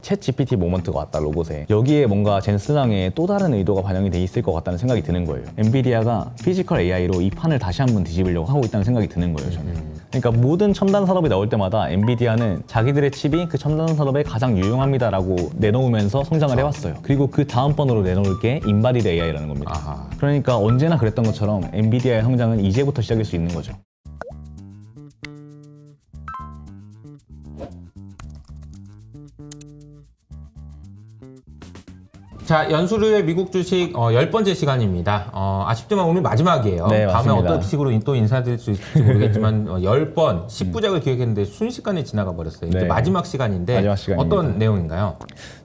챗 GPT 모먼트가 왔다 로봇에. 여기에 뭔가 젠슨항에 또 다른 의도가 반영이 돼 있을 것 같다는 생각이 드는 거예요. 엔비디아가 피지컬 AI로 이 판을 다시 한번 뒤집으려고 하고 있다는 생각이 드는 거예요, 저는. 그러니까 모든 첨단 산업이 나올 때마다 엔비디아는 자기들의 칩이 그 첨단 산업에 가장 유용합니다라고 내놓으면서 성장을 해왔어요. 그리고 그 다음 번으로 내놓을 게 인바디드 AI라는 겁니다. 아하. 그러니까 언제나 그랬던 것처럼 엔비디아의 성장은 이제부터 시작일 수 있는 거죠. 자, 연수르의 미국 주식 10번째 시간입니다. 아쉽지만 오늘 마지막이에요. 네, 다음에 맞습니다. 어떤 식으로 또 인사드릴 수 있을지 모르겠지만 10번, 10부작을 기획했는데 순식간에 지나가 버렸어요. 이제 네. 마지막 시간인데 마지막 시간입니다. 어떤 내용인가요?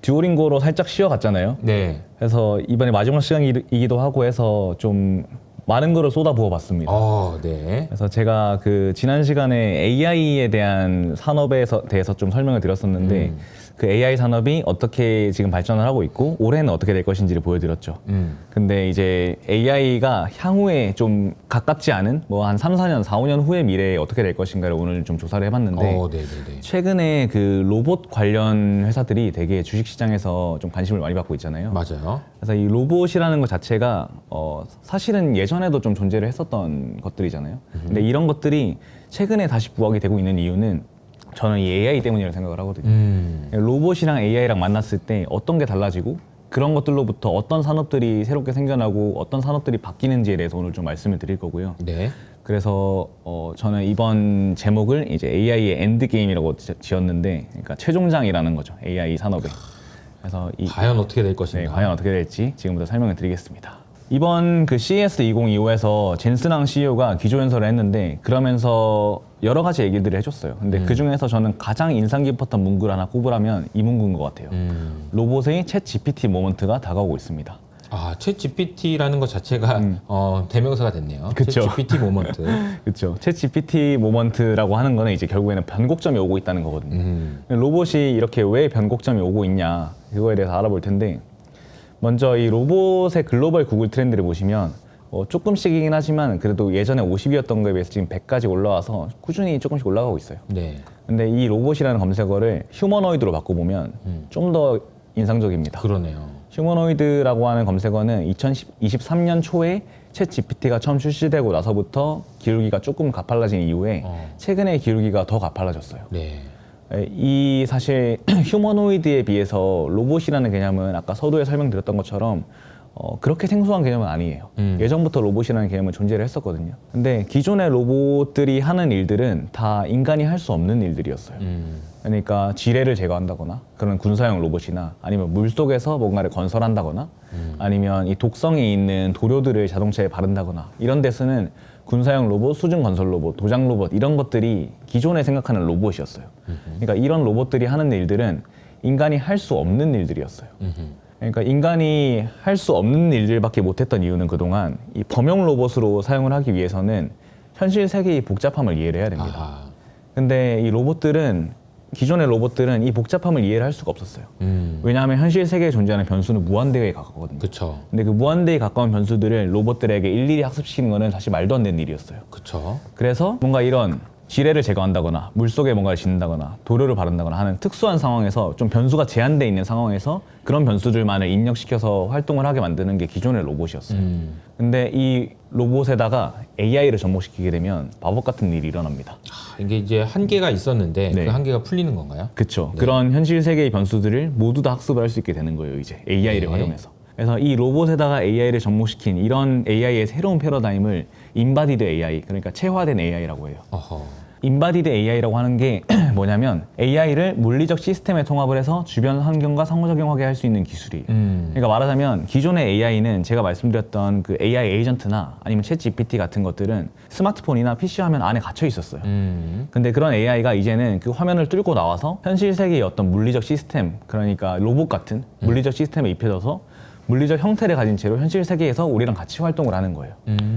듀오링고로 살짝 쉬어갔잖아요. 네. 그래서 이번에 마지막 시간이기도 하고 해서 좀 많은 거를 쏟아부어 봤습니다. 네. 그래서 제가 그 지난 시간에 AI에 대한 산업에 대해서 좀 설명을 드렸었는데 그 AI 산업이 어떻게 지금 발전을 하고 있고 올해는 어떻게 될 것인지를 보여드렸죠. 근데 이제 AI가 향후에 좀 가깝지 않은 뭐 한 3, 4년, 4, 5년 후의 미래에 어떻게 될 것인가를 오늘 좀 조사를 해봤는데 네네네. 최근에 그 로봇 관련 회사들이 되게 주식시장에서 좀 관심을 많이 받고 있잖아요. 맞아요. 그래서 이 로봇이라는 것 자체가 사실은 예전에도 좀 존재를 했었던 것들이잖아요. 근데 이런 것들이 최근에 다시 부각이 되고 있는 이유는 저는 이 AI 때문이라고 생각을 하거든요. 로봇이랑 AI랑 만났을 때 어떤 게 달라지고 그런 것들로부터 어떤 산업들이 새롭게 생겨나고 어떤 산업들이 바뀌는지에 대해서 오늘 좀 말씀을 드릴 거고요. 네. 그래서 저는 이번 제목을 이제 AI의 엔드게임이라고 지었는데, 그러니까 최종장이라는 거죠. AI 산업에. 그래서 과연 어떻게 될 네, 것인가? 과연 어떻게 될지 지금부터 설명을 드리겠습니다. 이번 그 CES 2025에서 젠슨항 CEO가 기조연설을 했는데 그러면서 여러 가지 얘기들을 해줬어요. 근데 그 중에서 저는 가장 인상 깊었던 문구를 하나 꼽으라면 이 문구인 것 같아요. 로봇의 챗 GPT 모먼트가 다가오고 있습니다. 챗 GPT라는 것 자체가 대명사가 됐네요. 그쵸. 챗 GPT 모먼트. 그렇죠. 챗 GPT 모먼트라고 하는 거는 이제 결국에는 변곡점이 오고 있다는 거거든요. 로봇이 이렇게 왜 변곡점이 오고 있냐 그거에 대해서 알아볼 텐데, 먼저 이 로봇의 글로벌 구글 트렌드를 보시면 조금씩이긴 하지만 그래도 예전에 50이었던 거에 비해서 지금 100까지 올라와서 꾸준히 조금씩 올라가고 있어요. 네. 근데 이 로봇이라는 검색어를 휴머노이드로 바꿔보면 좀 더 인상적입니다. 그러네요. 휴머노이드라고 하는 검색어는 2023년 초에 챗 GPT가 처음 출시되고 나서부터 기울기가 조금 가팔라진 이후에 최근에 기울기가 더 가팔라졌어요. 네. 이 사실 휴머노이드에 비해서 로봇이라는 개념은 아까 서두에 설명드렸던 것처럼 그렇게 생소한 개념은 아니에요. 예전부터 로봇이라는 개념은 존재를 했었거든요. 근데 기존의 로봇들이 하는 일들은 다 인간이 할 수 없는 일들이었어요. 그러니까 지뢰를 제거한다거나 그런 군사용 로봇이나 아니면 물속에서 뭔가를 건설한다거나 아니면 이 독성이 있는 도료들을 자동차에 바른다거나 이런 데서는 군사용 로봇, 수중 건설 로봇, 도장 로봇 이런 것들이 기존에 생각하는 로봇이었어요. 그러니까 이런 로봇들이 하는 일들은 인간이 할 수 없는 일들이었어요. 그러니까 인간이 할 수 없는 일들밖에 못했던 이유는 그동안 이 범용 로봇으로 사용을 하기 위해서는 현실 세계의 복잡함을 이해를 해야 됩니다. 아하. 근데 이 로봇들은 기존의 로봇들은 이 복잡함을 이해를 할 수가 없었어요. 왜냐하면 현실 세계에 존재하는 변수는 무한대에 가깝거든요. 그쵸. 근데 그 무한대에 가까운 변수들을 로봇들에게 일일이 학습시키는 거는 사실 말도 안 되는 일이었어요. 그쵸. 그래서 뭔가 이런 지뢰를 제거한다거나 물속에 뭔가를 짓는다거나 도료를 바른다거나 하는 특수한 상황에서 좀 변수가 제한되어 있는 상황에서 그런 변수들만을 입력시켜서 활동을 하게 만드는 게 기존의 로봇이었어요. 근데 이 로봇에다가 AI를 접목시키게 되면 바보 같은 일이 일어납니다. 이게 이제 한계가 있었는데 네. 그 한계가 풀리는 건가요? 그렇죠. 그런 현실 세계의 변수들을 모두 다 학습을 할 수 있게 되는 거예요, 이제 AI를 네. 활용해서. 그래서 이 로봇에다가 AI를 접목시킨 이런 AI의 새로운 패러다임을 인바디드 AI, 그러니까 체화된 AI라고 해요. 어허. 인바디드 AI라고 하는 게 뭐냐면 AI를 물리적 시스템에 통합을 해서 주변 환경과 상호작용하게 할 수 있는 기술이에요. 그러니까 말하자면 기존의 AI는 제가 말씀드렸던 그 AI 에이전트나 아니면 챗 GPT 같은 것들은 스마트폰이나 PC 화면 안에 갇혀 있었어요. 근데 그런 AI가 이제는 그 화면을 뚫고 나와서 현실 세계의 어떤 물리적 시스템, 그러니까 로봇 같은 물리적 시스템에 입혀져서 물리적 형태를 가진 채로 현실 세계에서 우리랑 같이 활동을 하는 거예요.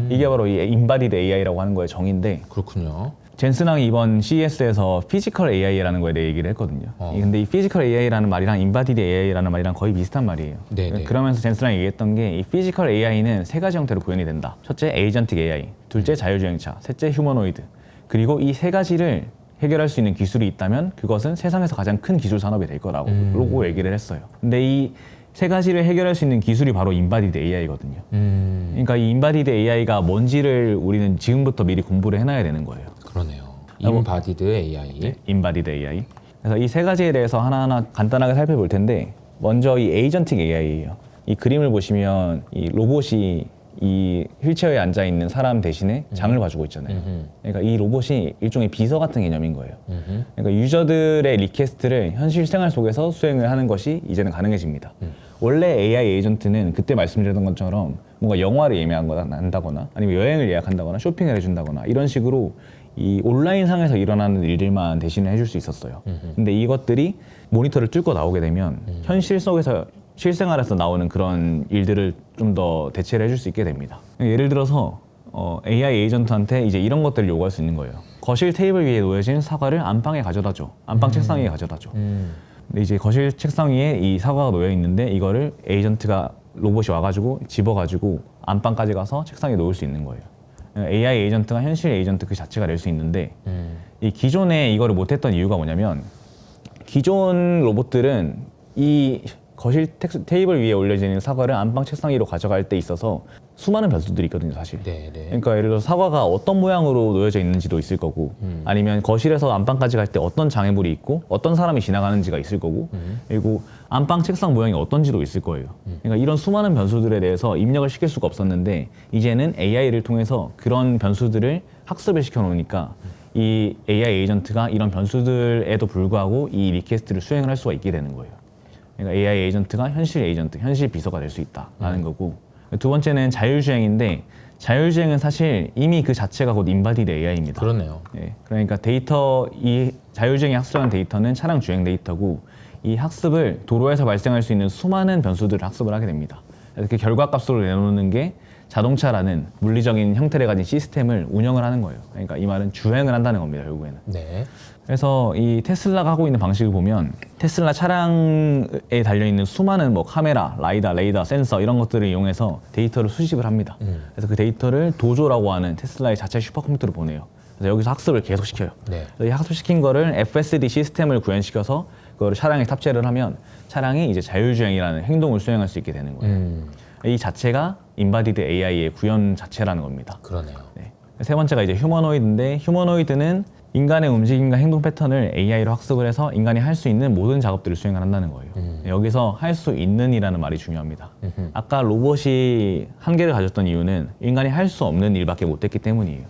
이게 바로 이 인바디드 AI라고 하는 거의 정의인데, 그렇군요. 젠슨항이 이번 CES에서 피지컬 AI라는 거에 대해 얘기를 했거든요. 근데 이 피지컬 AI라는 말이랑 인바디드 AI라는 말이랑 거의 비슷한 말이에요. 네네. 그러면서 젠슨항이 얘기했던 게 이 피지컬 AI는 세 가지 형태로 구현이 된다. 첫째, 에이전틱 AI. 둘째, 자율주행차. 셋째, 휴머노이드. 그리고 이 세 가지를 해결할 수 있는 기술이 있다면 그것은 세상에서 가장 큰 기술 산업이 될 거라고 얘기를 했어요. 근데 이 세 가지를 해결할 수 있는 기술이 바로 인바디드 AI거든요. 그러니까 이 인바디드 AI가 뭔지를 우리는 지금부터 미리 공부를 해놔야 되는 거예요. 그러네요. 인바디드 AI. 인바디드 AI. 그래서 이 세 가지에 대해서 하나하나 간단하게 살펴볼 텐데 먼저 이 에이전틱 AI예요. 이 그림을 보시면 이 로봇이 이 휠체어에 앉아 있는 사람 대신에 장을 봐주고 있잖아요. 그러니까 이 로봇이 일종의 비서 같은 개념인 거예요. 그러니까 유저들의 리퀘스트를 현실 생활 속에서 수행을 하는 것이 이제는 가능해집니다. 원래 AI 에이전트는 그때 말씀드렸던 것처럼 뭔가 영화를 예매한다거나 아니면 여행을 예약한다거나 쇼핑을 해준다거나 이런 식으로 이 온라인 상에서 일어나는 일들만 대신을 해줄 수 있었어요. 근데 이것들이 모니터를 뚫고 나오게 되면 현실 속에서 실생활에서 나오는 그런 일들을 좀 더 대체를 해줄 수 있게 됩니다. 예를 들어서 AI 에이전트한테 이제 이런 것들을 요구할 수 있는 거예요. 거실 테이블 위에 놓여진 사과를 안방에 가져다줘. 안방 책상 위에 가져다줘. 근데 이제 거실 책상 위에 이 사과가 놓여 있는데 이거를 에이전트가 로봇이 와가지고 집어가지고 안방까지 가서 책상에 놓을 수 있는 거예요. AI 에이전트가 현실 에이전트 그 자체가 될 수 있는데 이 기존에 이거를 못했던 이유가 뭐냐면 기존 로봇들은 이 거실 테이블 위에 올려지는 사과를 안방 책상 위로 가져갈 때 있어서 수많은 변수들이 있거든요, 사실. 네. 그러니까 예를 들어 사과가 어떤 모양으로 놓여져 있는지도 있을 거고 아니면 거실에서 안방까지 갈 때 어떤 장애물이 있고 어떤 사람이 지나가는지가 있을 거고 그리고 안방 책상 모양이 어떤지도 있을 거예요. 그러니까 이런 수많은 변수들에 대해서 입력을 시킬 수가 없었는데 이제는 AI를 통해서 그런 변수들을 학습을 시켜 놓으니까 이 AI 에이전트가 이런 변수들에도 불구하고 이 리퀘스트를 수행을 할 수가 있게 되는 거예요. 그러니까 AI 에이전트가 현실 에이전트, 현실 비서가 될 수 있다라는 거고 두 번째는 자율주행인데 자율주행은 사실 이미 그 자체가 곧 인바디드 AI입니다. 그렇네요. 예, 그러니까 이 자율주행이 학습한 데이터는 차량 주행 데이터고 이 학습을 도로에서 발생할 수 있는 수많은 변수들을 학습을 하게 됩니다. 이렇게 결과값으로 내놓는 게 자동차라는 물리적인 형태를 가진 시스템을 운영을 하는 거예요. 그러니까 이 말은 주행을 한다는 겁니다, 결국에는. 네. 그래서 이 테슬라가 하고 있는 방식을 보면 테슬라 차량에 달려있는 수많은 뭐 카메라, 라이다, 레이더, 센서 이런 것들을 이용해서 데이터를 수집을 합니다. 그래서 그 데이터를 도조라고 하는 테슬라의 자체 슈퍼컴퓨터로 보내요. 그래서 여기서 학습을 계속 시켜요. 네. 이 학습시킨 거를 FSD 시스템을 구현시켜서 그거를 차량에 탑재를 하면 차량이 이제 자율주행이라는 행동을 수행할 수 있게 되는 거예요. 이 자체가 인바디드 AI의 구현 자체라는 겁니다. 그러네요. 네. 세 번째가 이제 휴머노이드인데 휴머노이드는 인간의 움직임과 행동 패턴을 AI로 학습을 해서 인간이 할 수 있는 모든 작업들을 수행을 한다는 거예요. 여기서 할 수 있는이라는 말이 중요합니다. 아까 로봇이 한계를 가졌던 이유는 인간이 할 수 없는 일밖에 못했기 때문이에요.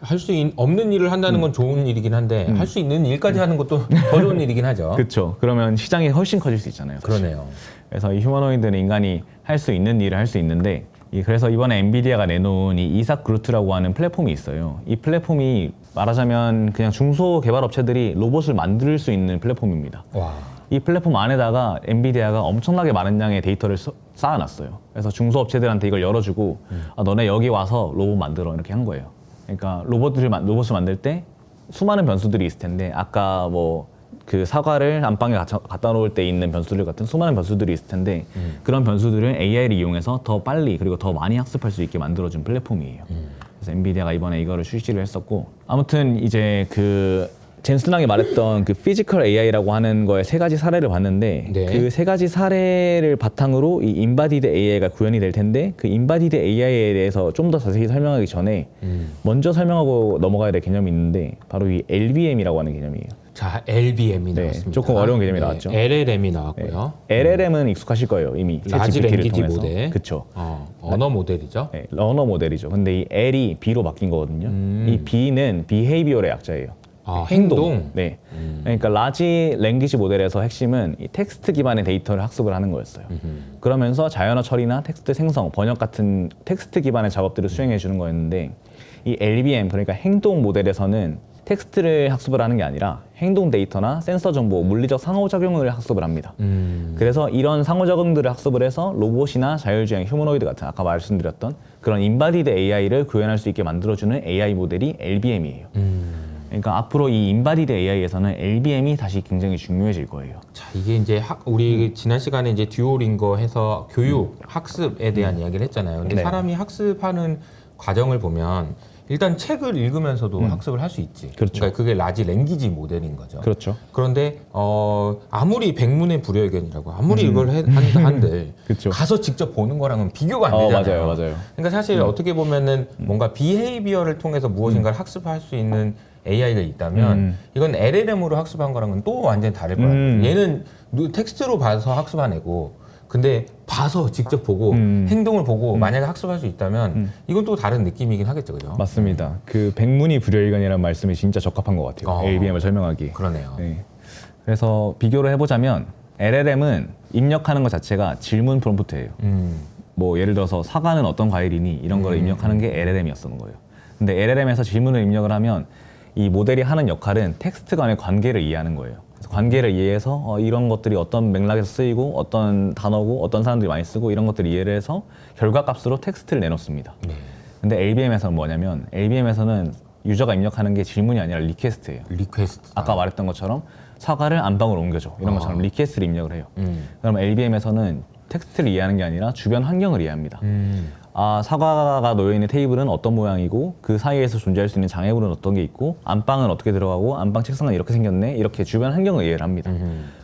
할 수 없는 일을 한다는 건 좋은 일이긴 한데 할 수 있는 일까지 하는 것도 더 좋은 일이긴 하죠. 그렇죠. 그러면 시장이 훨씬 커질 수 있잖아요. 사실. 그러네요. 그래서 이 휴머노이드는 인간이 할 수 있는 일을 할 수 있는데 그래서 이번에 엔비디아가 내놓은 이 이삭 그루트라고 하는 플랫폼이 있어요. 이 플랫폼이 말하자면 그냥 중소개발업체들이 로봇을 만들 수 있는 플랫폼입니다. 와. 이 플랫폼 안에다가 엔비디아가 엄청나게 많은 양의 데이터를 쌓아놨어요. 그래서 중소업체들한테 이걸 열어주고 너네 여기 와서 로봇 만들어 이렇게 한 거예요. 그러니까 로봇을 만들 때 수많은 변수들이 있을 텐데 아까 뭐 그 사과를 안방에 갖다 놓을 때 있는 변수들 같은 수많은 변수들이 있을 텐데 그런 변수들을 AI를 이용해서 더 빨리 그리고 더 많이 학습할 수 있게 만들어준 플랫폼이에요. 그래서 엔비디아가 이번에 이거를 출시를 했었고 아무튼 이제 그 젠슨랑이 말했던 그 피지컬 AI라고 하는 거에 세 가지 사례를 봤는데 네. 그 세 가지 사례를 바탕으로 이 인바디드 AI가 구현이 될 텐데 그 인바디드 AI에 대해서 좀 더 자세히 설명하기 전에 먼저 설명하고 넘어가야 될 개념이 있는데 바로 이 LBM이라고 하는 개념이에요. 자, LBM이 네, 나왔습니다. 조금 어려운 개념이 나왔죠. LLM이 나왔고요. LLM은 익숙하실 거예요, 이미. 라지 랭귀지 통해서. 모델. 그렇죠. 언어 모델이죠. 네, 러너 모델이죠. 근데 이 L이 B로 바뀐 거거든요. 이 B는 비헤이비어의 약자예요. 행동. 네. 그러니까 라지 랭귀지 모델에서 핵심은 이 텍스트 기반의 데이터를 학습을 하는 거였어요. 그러면서 자연어 처리나 텍스트 생성, 번역 같은 텍스트 기반의 작업들을 수행해 주는 거였는데 이 LBM 그러니까 행동 모델에서는 텍스트를 학습을 하는 게 아니라 행동 데이터나 센서 정보, 물리적 상호작용을 학습을 합니다. 그래서 이런 상호작용들을 학습을 해서 로봇이나 자율주행, 휴머노이드 같은 아까 말씀드렸던 그런 인바디드 AI를 구현할 수 있게 만들어주는 AI 모델이 LBM이에요. 그러니까 앞으로 이 인바디드 AI에서는 LBM이 다시 굉장히 중요해질 거예요. 자, 이게 이제 우리 지난 시간에 이제 듀오링거 해서 교육, 학습에 대한 이야기를 했잖아요. 근데 네. 사람이 학습하는 과정을 보면 일단 책을 읽으면서도 학습을 할 수 있지. 그렇죠. 그러니까 그게 라지 랭귀지 모델인 거죠. 그렇죠. 그런데 아무리 백문의 불여일견이라고 아무리 이걸 한들 그쵸. 가서 직접 보는 거랑은 비교가 안 되잖아요. 맞아요. 그러니까 사실 어떻게 보면은 뭔가 비헤이비어를 통해서 무엇인가를 학습할 수 있는 AI가 있다면 이건 LLM으로 학습한 거랑은 또 완전히 다를 거예요. 얘는 텍스트로 봐서 학습하내고 근데 봐서 직접 보고 행동을 보고 만약에 학습할 수 있다면 이건 또 다른 느낌이긴 하겠죠, 그죠? 맞습니다. 그 백문이 불여일견이라는 말씀이 진짜 적합한 것 같아요. LBM을 설명하기. 그러네요. 네. 그래서 비교를 해보자면 LLM은 입력하는 것 자체가 질문 프롬프트예요. 뭐 예를 들어서 사과는 어떤 과일이니 이런 거를 입력하는 게 LLM이었던 거예요. 근데 LLM에서 질문을 입력을 하면 이 모델이 하는 역할은 텍스트 간의 관계를 이해하는 거예요. 그래서 관계를 이해해서 이런 것들이 어떤 맥락에서 쓰이고 어떤 단어고 어떤 사람들이 많이 쓰고 이런 것들을 이해를 해서 결과값으로 텍스트를 내놓습니다. 네. 근데 LBM에서는 뭐냐면 LBM에서는 유저가 입력하는 게 질문이 아니라 리퀘스트예요. 리퀘스트. 아까 말했던 것처럼 사과를 안방으로 옮겨줘 이런 것처럼 리퀘스트를 입력을 해요. 그럼 LBM에서는 텍스트를 이해하는 게 아니라 주변 환경을 이해합니다. 아, 사과가 놓여있는 테이블은 어떤 모양이고 그 사이에서 존재할 수 있는 장애물은 어떤 게 있고 안방은 어떻게 들어가고 안방 책상은 이렇게 생겼네 이렇게 주변 환경을 이해를 합니다.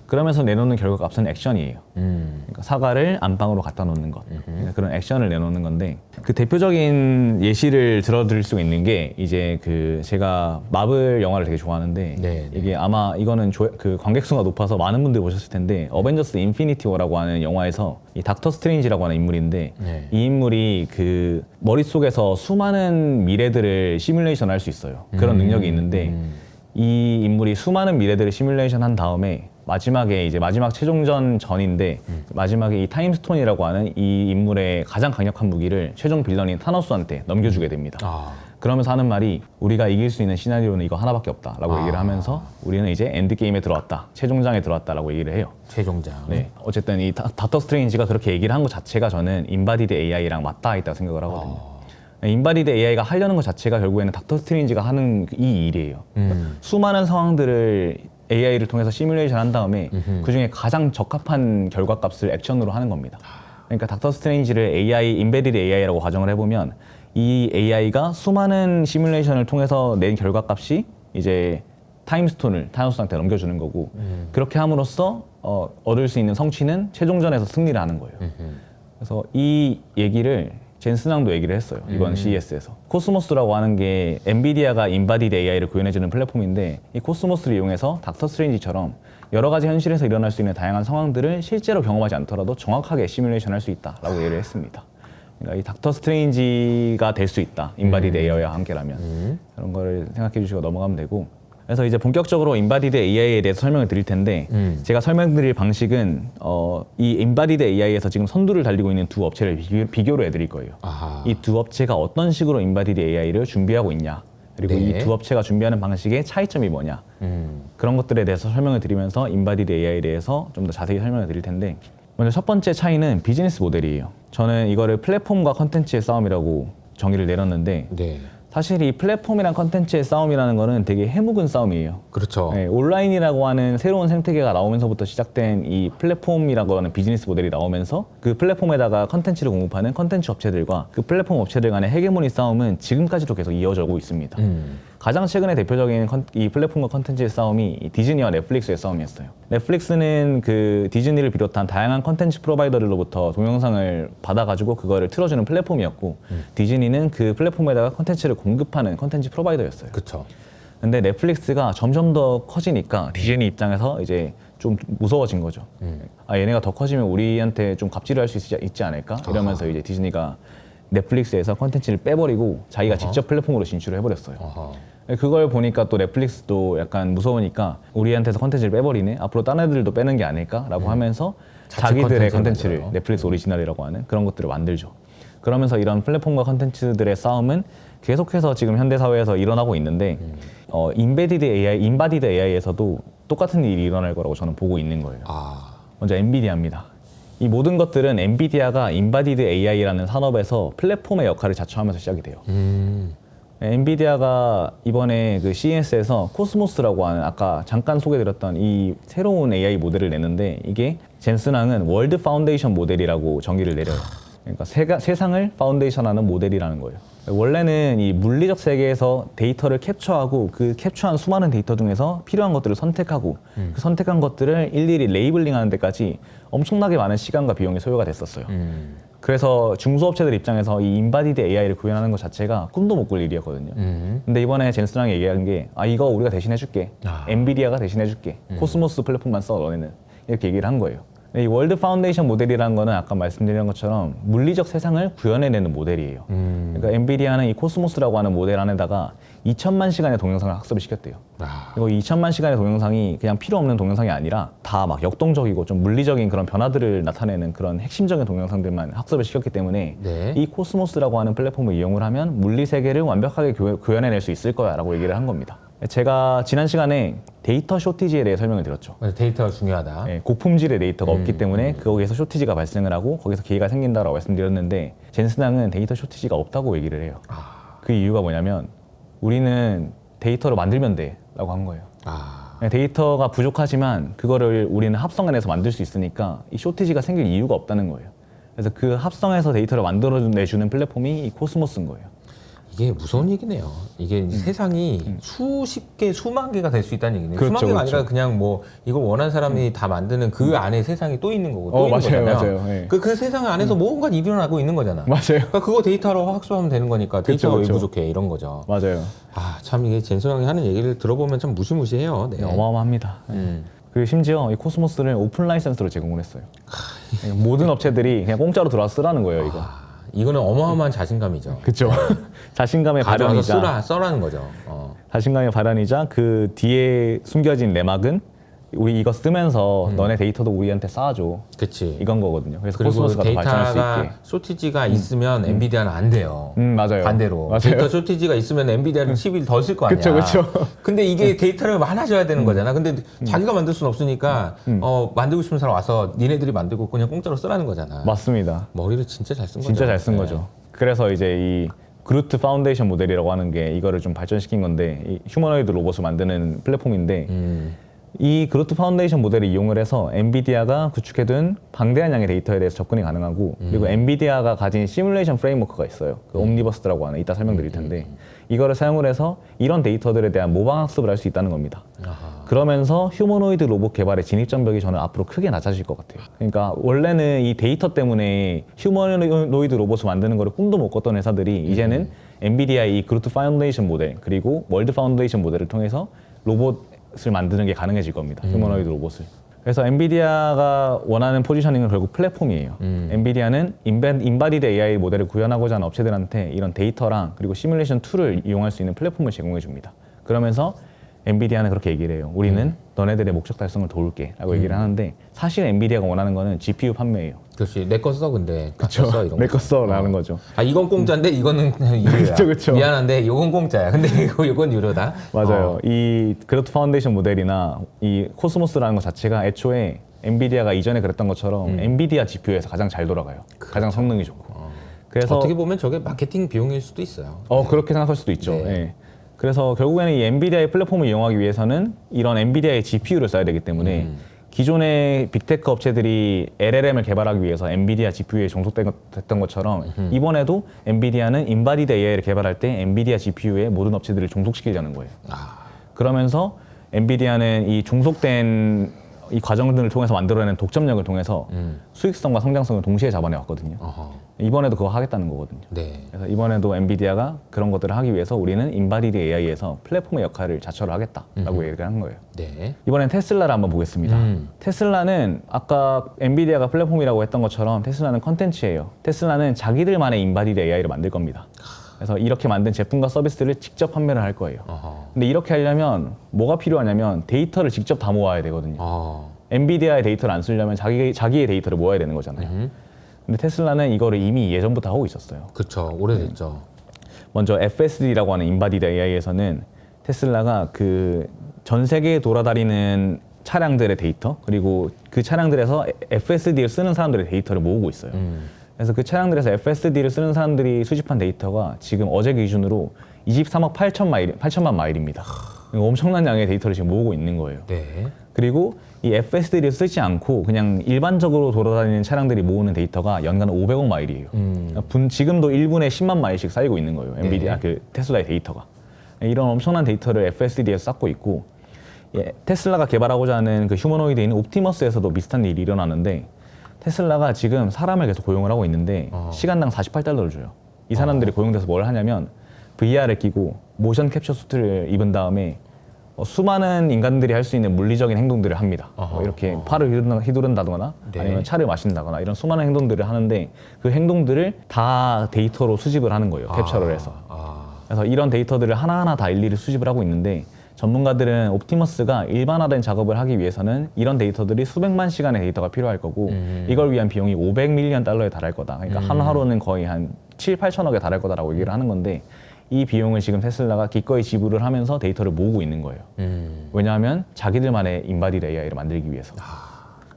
그러면서 내놓는 결과값은 액션이에요. 그러니까 사과를 안방으로 갖다 놓는 것 그러니까 그런 액션을 내놓는 건데 그 대표적인 예시를 들어드릴 수 있는 게 이제 그 제가 마블 영화를 되게 좋아하는데 네. 이게 아마 이거는 그 관객수가 높아서 많은 분들이 보셨을 텐데 어벤져스 인피니티 워라고 하는 영화에서 이 닥터 스트레인지라고 하는 인물인데 네. 이 인물이 그 머릿속에서 수많은 미래들을 시뮬레이션 할 수 있어요. 그런 능력이 있는데 이 인물이 수많은 미래들을 시뮬레이션 한 다음에 마지막에 이제 마지막 최종전 전인데 마지막에 이 타임스톤이라고 하는 이 인물의 가장 강력한 무기를 최종 빌런인 타노스한테 넘겨주게 됩니다. 그러면서 하는 말이 우리가 이길 수 있는 시나리오는 이거 하나밖에 없다라고 얘기를 하면서 우리는 이제 엔드게임에 들어왔다, 최종장에 들어왔다라고 얘기를 해요. 최종장. 네, 어쨌든 이 닥터 스트레인지가 그렇게 얘기를 한 것 자체가 저는 인바디드 AI랑 맞닿아 있다고 생각을 하거든요. 인바디드 AI가 하려는 것 자체가 결국에는 닥터 스트레인지가 하는 이 일이에요. 수많은 상황들을 AI를 통해서 시뮬레이션 한 다음에 그중에 가장 적합한 결과값을 액션으로 하는 겁니다. 그러니까 닥터 스트레인지를 AI, 인베디드 AI라고 가정을 해보면 이 AI가 수많은 시뮬레이션을 통해서 낸 결과값이 이제 타임스톤을 타노스한테 넘겨주는 거고 그렇게 함으로써 얻을 수 있는 성취는 최종전에서 승리를 하는 거예요. 그래서 이 얘기를 젠슨왕도 얘기를 했어요. 이번 CES에서. 코스모스라고 하는 게 엔비디아가 인바디드 AI를 구현해주는 플랫폼인데 이 코스모스를 이용해서 닥터 스트레인지처럼 여러 가지 현실에서 일어날 수 있는 다양한 상황들을 실제로 경험하지 않더라도 정확하게 시뮬레이션 할 수 있다라고 얘기를 했습니다. 그러니까 이 닥터 스트레인지가 될 수 있다. 인바디드 AI와 함께라면. 그런 거를 생각해 주시고 넘어가면 되고 그래서 이제 본격적으로 인바디드 AI에 대해서 설명을 드릴 텐데 제가 설명드릴 방식은 이 인바디드 AI에서 지금 선두를 달리고 있는 두 업체를 비교로 해드릴 거예요. 이 두 업체가 어떤 식으로 인바디드 AI를 준비하고 있냐 그리고 이 두 업체가 준비하는 방식의 차이점이 뭐냐 그런 것들에 대해서 설명을 드리면서 인바디드 AI에 대해서 좀 더 자세히 설명을 드릴 텐데 먼저 첫 번째 차이는 비즈니스 모델이에요. 저는 이거를 플랫폼과 컨텐츠의 싸움이라고 정의를 내렸는데 네. 사실 이 플랫폼이랑 컨텐츠의 싸움이라는 거는 되게 해묵은 싸움이에요. 그렇죠. 네, 온라인이라고 하는 새로운 생태계가 나오면서부터 시작된 이 플랫폼이라고 하는 비즈니스 모델이 나오면서 그 플랫폼에다가 컨텐츠를 공급하는 컨텐츠 업체들과 그 플랫폼 업체들 간의 헤게모니 싸움은 지금까지도 계속 이어져고 있습니다. 가장 최근에 대표적인 이 플랫폼과 컨텐츠의 싸움이 이 디즈니와 넷플릭스의 싸움이었어요. 넷플릭스는 그 디즈니를 비롯한 다양한 컨텐츠 프로바이더들로부터 동영상을 받아가지고 그거를 틀어주는 플랫폼이었고 디즈니는 그 플랫폼에다가 컨텐츠를 공급하는 컨텐츠 프로바이더였어요. 그렇죠. 근데 넷플릭스가 점점 더 커지니까 디즈니 입장에서 이제 좀 무서워진 거죠. 아, 얘네가 더 커지면 우리한테 좀 갑질을 할 수 있지 않을까? 이러면서 이제 디즈니가 넷플릭스에서 컨텐츠를 빼버리고 자기가 직접 플랫폼으로 진출을 해버렸어요. 그걸 보니까 또 넷플릭스도 약간 무서우니까 우리한테서 컨텐츠를 빼버리네? 앞으로 딴 애들도 빼는 게 아닐까라고 하면서 자기들의 컨텐츠를 만들어요. 넷플릭스 오리지널이라고 하는 그런 것들을 만들죠. 그러면서 이런 플랫폼과 컨텐츠들의 싸움은 계속해서 지금 현대사회에서 일어나고 있는데 인바디드 AI에서도 똑같은 일이 일어날 거라고 저는 보고 있는 거예요. 먼저 엔비디아입니다. 이 모든 것들은 엔비디아가 인바디드 AI라는 산업에서 플랫폼의 역할을 자처하면서 시작이 돼요. 엔비디아가 이번에 그 CES에서 코스모스라고 하는 아까 잠깐 소개드렸던 이 새로운 AI 모델을 내는데 이게 젠슨왕은 월드 파운데이션 모델이라고 정의를 내려요. 그러니까 세상을 파운데이션하는 모델이라는 거예요. 원래는 이 물리적 세계에서 데이터를 캡처하고 그 캡처한 수많은 데이터 중에서 필요한 것들을 선택하고 그 선택한 것들을 일일이 레이블링하는 데까지 엄청나게 많은 시간과 비용이 소요가 됐었어요. 그래서 중소업체들 입장에서 이 인바디드 AI를 구현하는 것 자체가 꿈도 못 꿀 일이었거든요. 근데 이번에 젠슨왕이 얘기한 게 이거 우리가 대신해줄게. 엔비디아가 대신해줄게. 코스모스 플랫폼만 써 너네는. 이렇게 얘기를 한 거예요. 이 월드 파운데이션 모델이라는 거는 아까 말씀드린 것처럼 물리적 세상을 구현해내는 모델이에요. 그러니까 엔비디아는 이 코스모스라고 하는 모델 안에다가 2천만 시간의 동영상을 학습을 시켰대요. 그리고 2천만 시간의 동영상이 그냥 필요 없는 동영상이 아니라 다 막 역동적이고 좀 물리적인 그런 변화들을 나타내는 그런 핵심적인 동영상들만 학습을 시켰기 때문에 네. 이 코스모스라고 하는 플랫폼을 이용을 하면 물리 세계를 완벽하게 구현해낼 수 있을 거야라고 얘기를 한 겁니다. 제가 지난 시간에 데이터 쇼티지에 대해 설명을 드렸죠. 데이터가 중요하다. 네, 고품질의 데이터가 없기 때문에 거기에서 쇼티지가 발생을 하고 거기서 기회가 생긴다라고 말씀드렸는데 젠슨왕은 데이터 쇼티지가 없다고 얘기를 해요. 그 이유가 뭐냐면 우리는 데이터를 만들면 돼 라고 한 거예요. 데이터가 부족하지만 그거를 우리는 합성해내서 만들 수 있으니까 이 쇼티지가 생길 이유가 없다는 거예요. 그래서 그 합성해서 데이터를 만들어내주는 플랫폼이 이 코스모스인 거예요. 이게 무서운 얘기네요. 이게 세상이 수십 개, 수만 개가 될 수 있다는 얘기네요. 그렇죠, 수만 개가 그렇죠. 아니라 그냥 뭐 이걸 원하는 사람이 다 만드는 그 안에 세상이 또 있는 거고 또 있는 맞아요, 거잖아요. 맞아요. 네. 그 세상 안에서 뭔가 일어나고 있는 거잖아. 맞아요. 그러니까 그거 데이터로 학습하면 되는 거니까 데이터가 그렇죠. 왜 부족해 이런 거죠. 맞아요. 참 이게 젠슨왕이 하는 얘기를 들어보면 참 무시무시해요. 네. 어마어마합니다. 그리고 심지어 이 코스모스를 오픈 라이선스로 제공을 했어요. 모든 업체들이 그냥 공짜로 들어와서 쓰라는 거예요, 이거. 이거는 어마어마한 자신감이죠. 그렇죠. 자신감의 가져와서 발현이자 써라는 거죠. 자신감의 발현이자 그 뒤에 숨겨진 내막은 우리 이거 쓰면서 너네 데이터도 우리한테 쌓아줘. 그치. 이건 거거든요. 그래서 그리고 코스모스가 더 발전할 수 데이터가 있게. 쇼티지가 있으면 엔비디아는 안 돼요. 맞아요. 반대로. 맞아요. 데이터 쇼티지가 있으면 엔비디아는 칩이 더 쓸 거 아니야. 그쵸, 그쵸. 근데 이게 데이터를 많아져야 되는 거잖아. 근데 자기가 만들 수는 없으니까 만들고 싶은 사람 와서 니네들이 만들고 그냥 공짜로 쓰라는 거잖아. 맞습니다. 머리를 진짜 잘 쓴 거죠. 진짜 잘 쓴 네. 거죠. 그래서 이제 이 그루트 파운데이션 모델이라고 하는 게 이거를 좀 발전시킨 건데 이 휴머노이드 로봇을 만드는 플랫폼인데 이 그루트 파운데이션 모델을 이용을 해서 엔비디아가 구축해둔 방대한 양의 데이터에 대해서 접근이 가능하고 그리고 엔비디아가 가진 시뮬레이션 프레임워크가 있어요. 그 옴니버스라고 하는 이따 설명드릴 텐데 이거를 사용을 해서 이런 데이터들에 대한 모방 학습을 할 수 있다는 겁니다. 그러면서 휴머노이드 로봇 개발의 진입장벽이 저는 앞으로 크게 낮아질 것 같아요. 그러니까 원래는 이 데이터 때문에 휴머노이드 로봇을 만드는 거를 꿈도 못 꿨던 회사들이 이제는 엔비디아의 이 그루트 파운데이션 모델 그리고 월드 파운데이션 모델을 통해서 로봇을 만드는 게 가능해질 겁니다. 휴머노이드 로봇을. 그래서 엔비디아가 원하는 포지셔닝은 결국 플랫폼이에요. 엔비디아는 인바디드 AI 모델을 구현하고자 하는 업체들한테 이런 데이터랑 그리고 시뮬레이션 툴을 이용할 수 있는 플랫폼을 제공해 줍니다. 그러면서 엔비디아는 그렇게 얘기를 해요. 우리는 너네들의 목적 달성을 도울게 라고 얘기를 하는데 사실 엔비디아가 원하는 거는 GPU 판매예요. 그렇지. 내 거 써 근데. 그쵸. 써, 이런 내 거. 거 써라는 거죠. 이건 공짜인데 이거는 그냥 유료야. 그쵸. 미안한데 이건 공짜야. 근데 이건 유료다. 맞아요. 이 그루트 파운데이션 모델이나 이 코스모스라는 것 자체가 애초에 엔비디아가 이전에 그랬던 것처럼 엔비디아 GPU에서 가장 잘 돌아가요. 가장 성능이 좋고. 그래서 어떻게 보면 저게 마케팅 비용일 수도 있어요. 그렇게 생각할 수도 있죠. 네. 예. 그래서 결국에는 이 엔비디아의 플랫폼을 이용하기 위해서는 이런 엔비디아의 GPU를 써야 되기 때문에 기존의 빅테크 업체들이 LLM을 개발하기 위해서 엔비디아 GPU에 종속됐던 것처럼 이번에도 엔비디아는 인바디드 AI를 개발할 때 엔비디아 GPU에 모든 업체들을 종속시키려는 거예요. 그러면서 엔비디아는 이 종속된 이 과정들을 통해서 만들어내는 독점력을 통해서 수익성과 성장성을 동시에 잡아내 왔거든요. 이번에도 그거 하겠다는 거거든요. 네. 그래서 이번에도 엔비디아가 그런 것들을 하기 위해서 우리는 인바디드 AI에서 플랫폼의 역할을 자처를 하겠다라고 얘기를 한 거예요. 네. 이번엔 테슬라를 한번 보겠습니다. 테슬라는 아까 엔비디아가 플랫폼이라고 했던 것처럼 테슬라는 컨텐츠예요. 테슬라는 자기들만의 인바디드 AI를 만들 겁니다. 그래서 이렇게 만든 제품과 서비스를 직접 판매를 할 거예요. 근데 이렇게 하려면 뭐가 필요하냐면 데이터를 직접 다 모아야 되거든요. 엔비디아의 데이터를 안 쓰려면 자기의 데이터를 모아야 되는 거잖아요. 근데 테슬라는 이거를 이미 예전부터 하고 있었어요. 그쵸. 오래됐죠. 먼저 FSD라고 하는 인바디드 AI에서는 테슬라가 그 전 세계에 돌아다니는 차량들의 데이터 그리고 그 차량들에서 FSD를 쓰는 사람들의 데이터를 모으고 있어요. 그래서 그 차량들에서 FSD를 쓰는 사람들이 수집한 데이터가 지금 어제 기준으로 23억 8천만 마일입니다. 엄청난 양의 데이터를 지금 모으고 있는 거예요. 네. 그리고 이 FSD를 쓰지 않고 그냥 일반적으로 돌아다니는 차량들이 모으는 데이터가 연간 500억 마일이에요. 지금도 1분에 10만 마일씩 쌓이고 있는 거예요. 엔비디아 그 테슬라의 데이터가. 이런 엄청난 데이터를 FSD에서 쌓고 있고, 테슬라가 개발하고자 하는 그 휴머노이드인 옵티머스에서도 비슷한 일이 일어나는데, 테슬라가 지금 사람을 계속 고용을 하고 있는데 시간당 $48를 줘요. 이 사람들이 고용돼서 뭘 하냐면 VR을 끼고 모션 캡처 수트를 입은 다음에 수많은 인간들이 할 수 있는 물리적인 행동들을 합니다. 이렇게 팔을 휘두른다거나 네. 아니면 차를 마신다거나 이런 수많은 행동들을 하는데 그 행동들을 다 데이터로 수집을 하는 거예요. 캡처를 해서. 그래서 이런 데이터들을 하나하나 다 일일이 수집을 하고 있는데, 전문가들은 옵티머스가 일반화된 작업을 하기 위해서는 이런 데이터들이 수백만 시간의 데이터가 필요할 거고 이걸 위한 비용이 $500밀리언에 달할 거다. 그러니까 한 하루는 거의 한 7, 8천억에 달할 거다라고 얘기를 하는 건데, 이 비용을 지금 테슬라가 기꺼이 지불을 하면서 데이터를 모으고 있는 거예요. 왜냐하면 자기들만의 인바디드 AI를 만들기 위해서.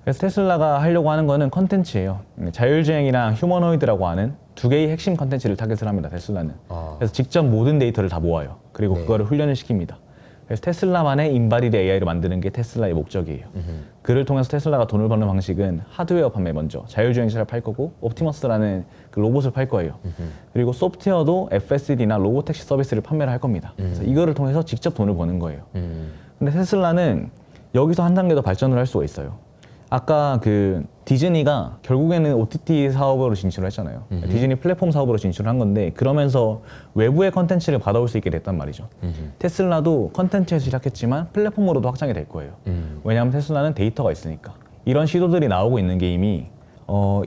그래서 테슬라가 하려고 하는 거는 컨텐츠예요. 자율주행이랑 휴머노이드라고 하는 두 개의 핵심 컨텐츠를 타겟을 합니다, 테슬라는. 그래서 직접 모든 데이터를 다 모아요. 그리고 그거를 훈련을 시킵니다. 그래서 테슬라만의 인바디드 AI를 만드는 게 테슬라의 목적이에요. 그를 통해서 테슬라가 돈을 버는 방식은 하드웨어 판매 먼저, 자율주행차를 팔 거고 옵티머스라는 그 로봇을 팔 거예요. 그리고 소프트웨어도 FSD나 로보택시 서비스를 판매를 할 겁니다. 그래서 이거를 통해서 직접 돈을 버는 거예요. 근데 테슬라는 여기서 한 단계 더 발전을 할 수가 있어요. 아까 그 디즈니가 결국에는 OTT 사업으로 진출을 했잖아요. 디즈니 플랫폼 사업으로 진출을 한 건데, 그러면서 외부의 컨텐츠를 받아올 수 있게 됐단 말이죠. 테슬라도 컨텐츠에서 시작했지만 플랫폼으로도 확장이 될 거예요. 왜냐하면 테슬라는 데이터가 있으니까. 이런 시도들이 나오고 있는 게 이미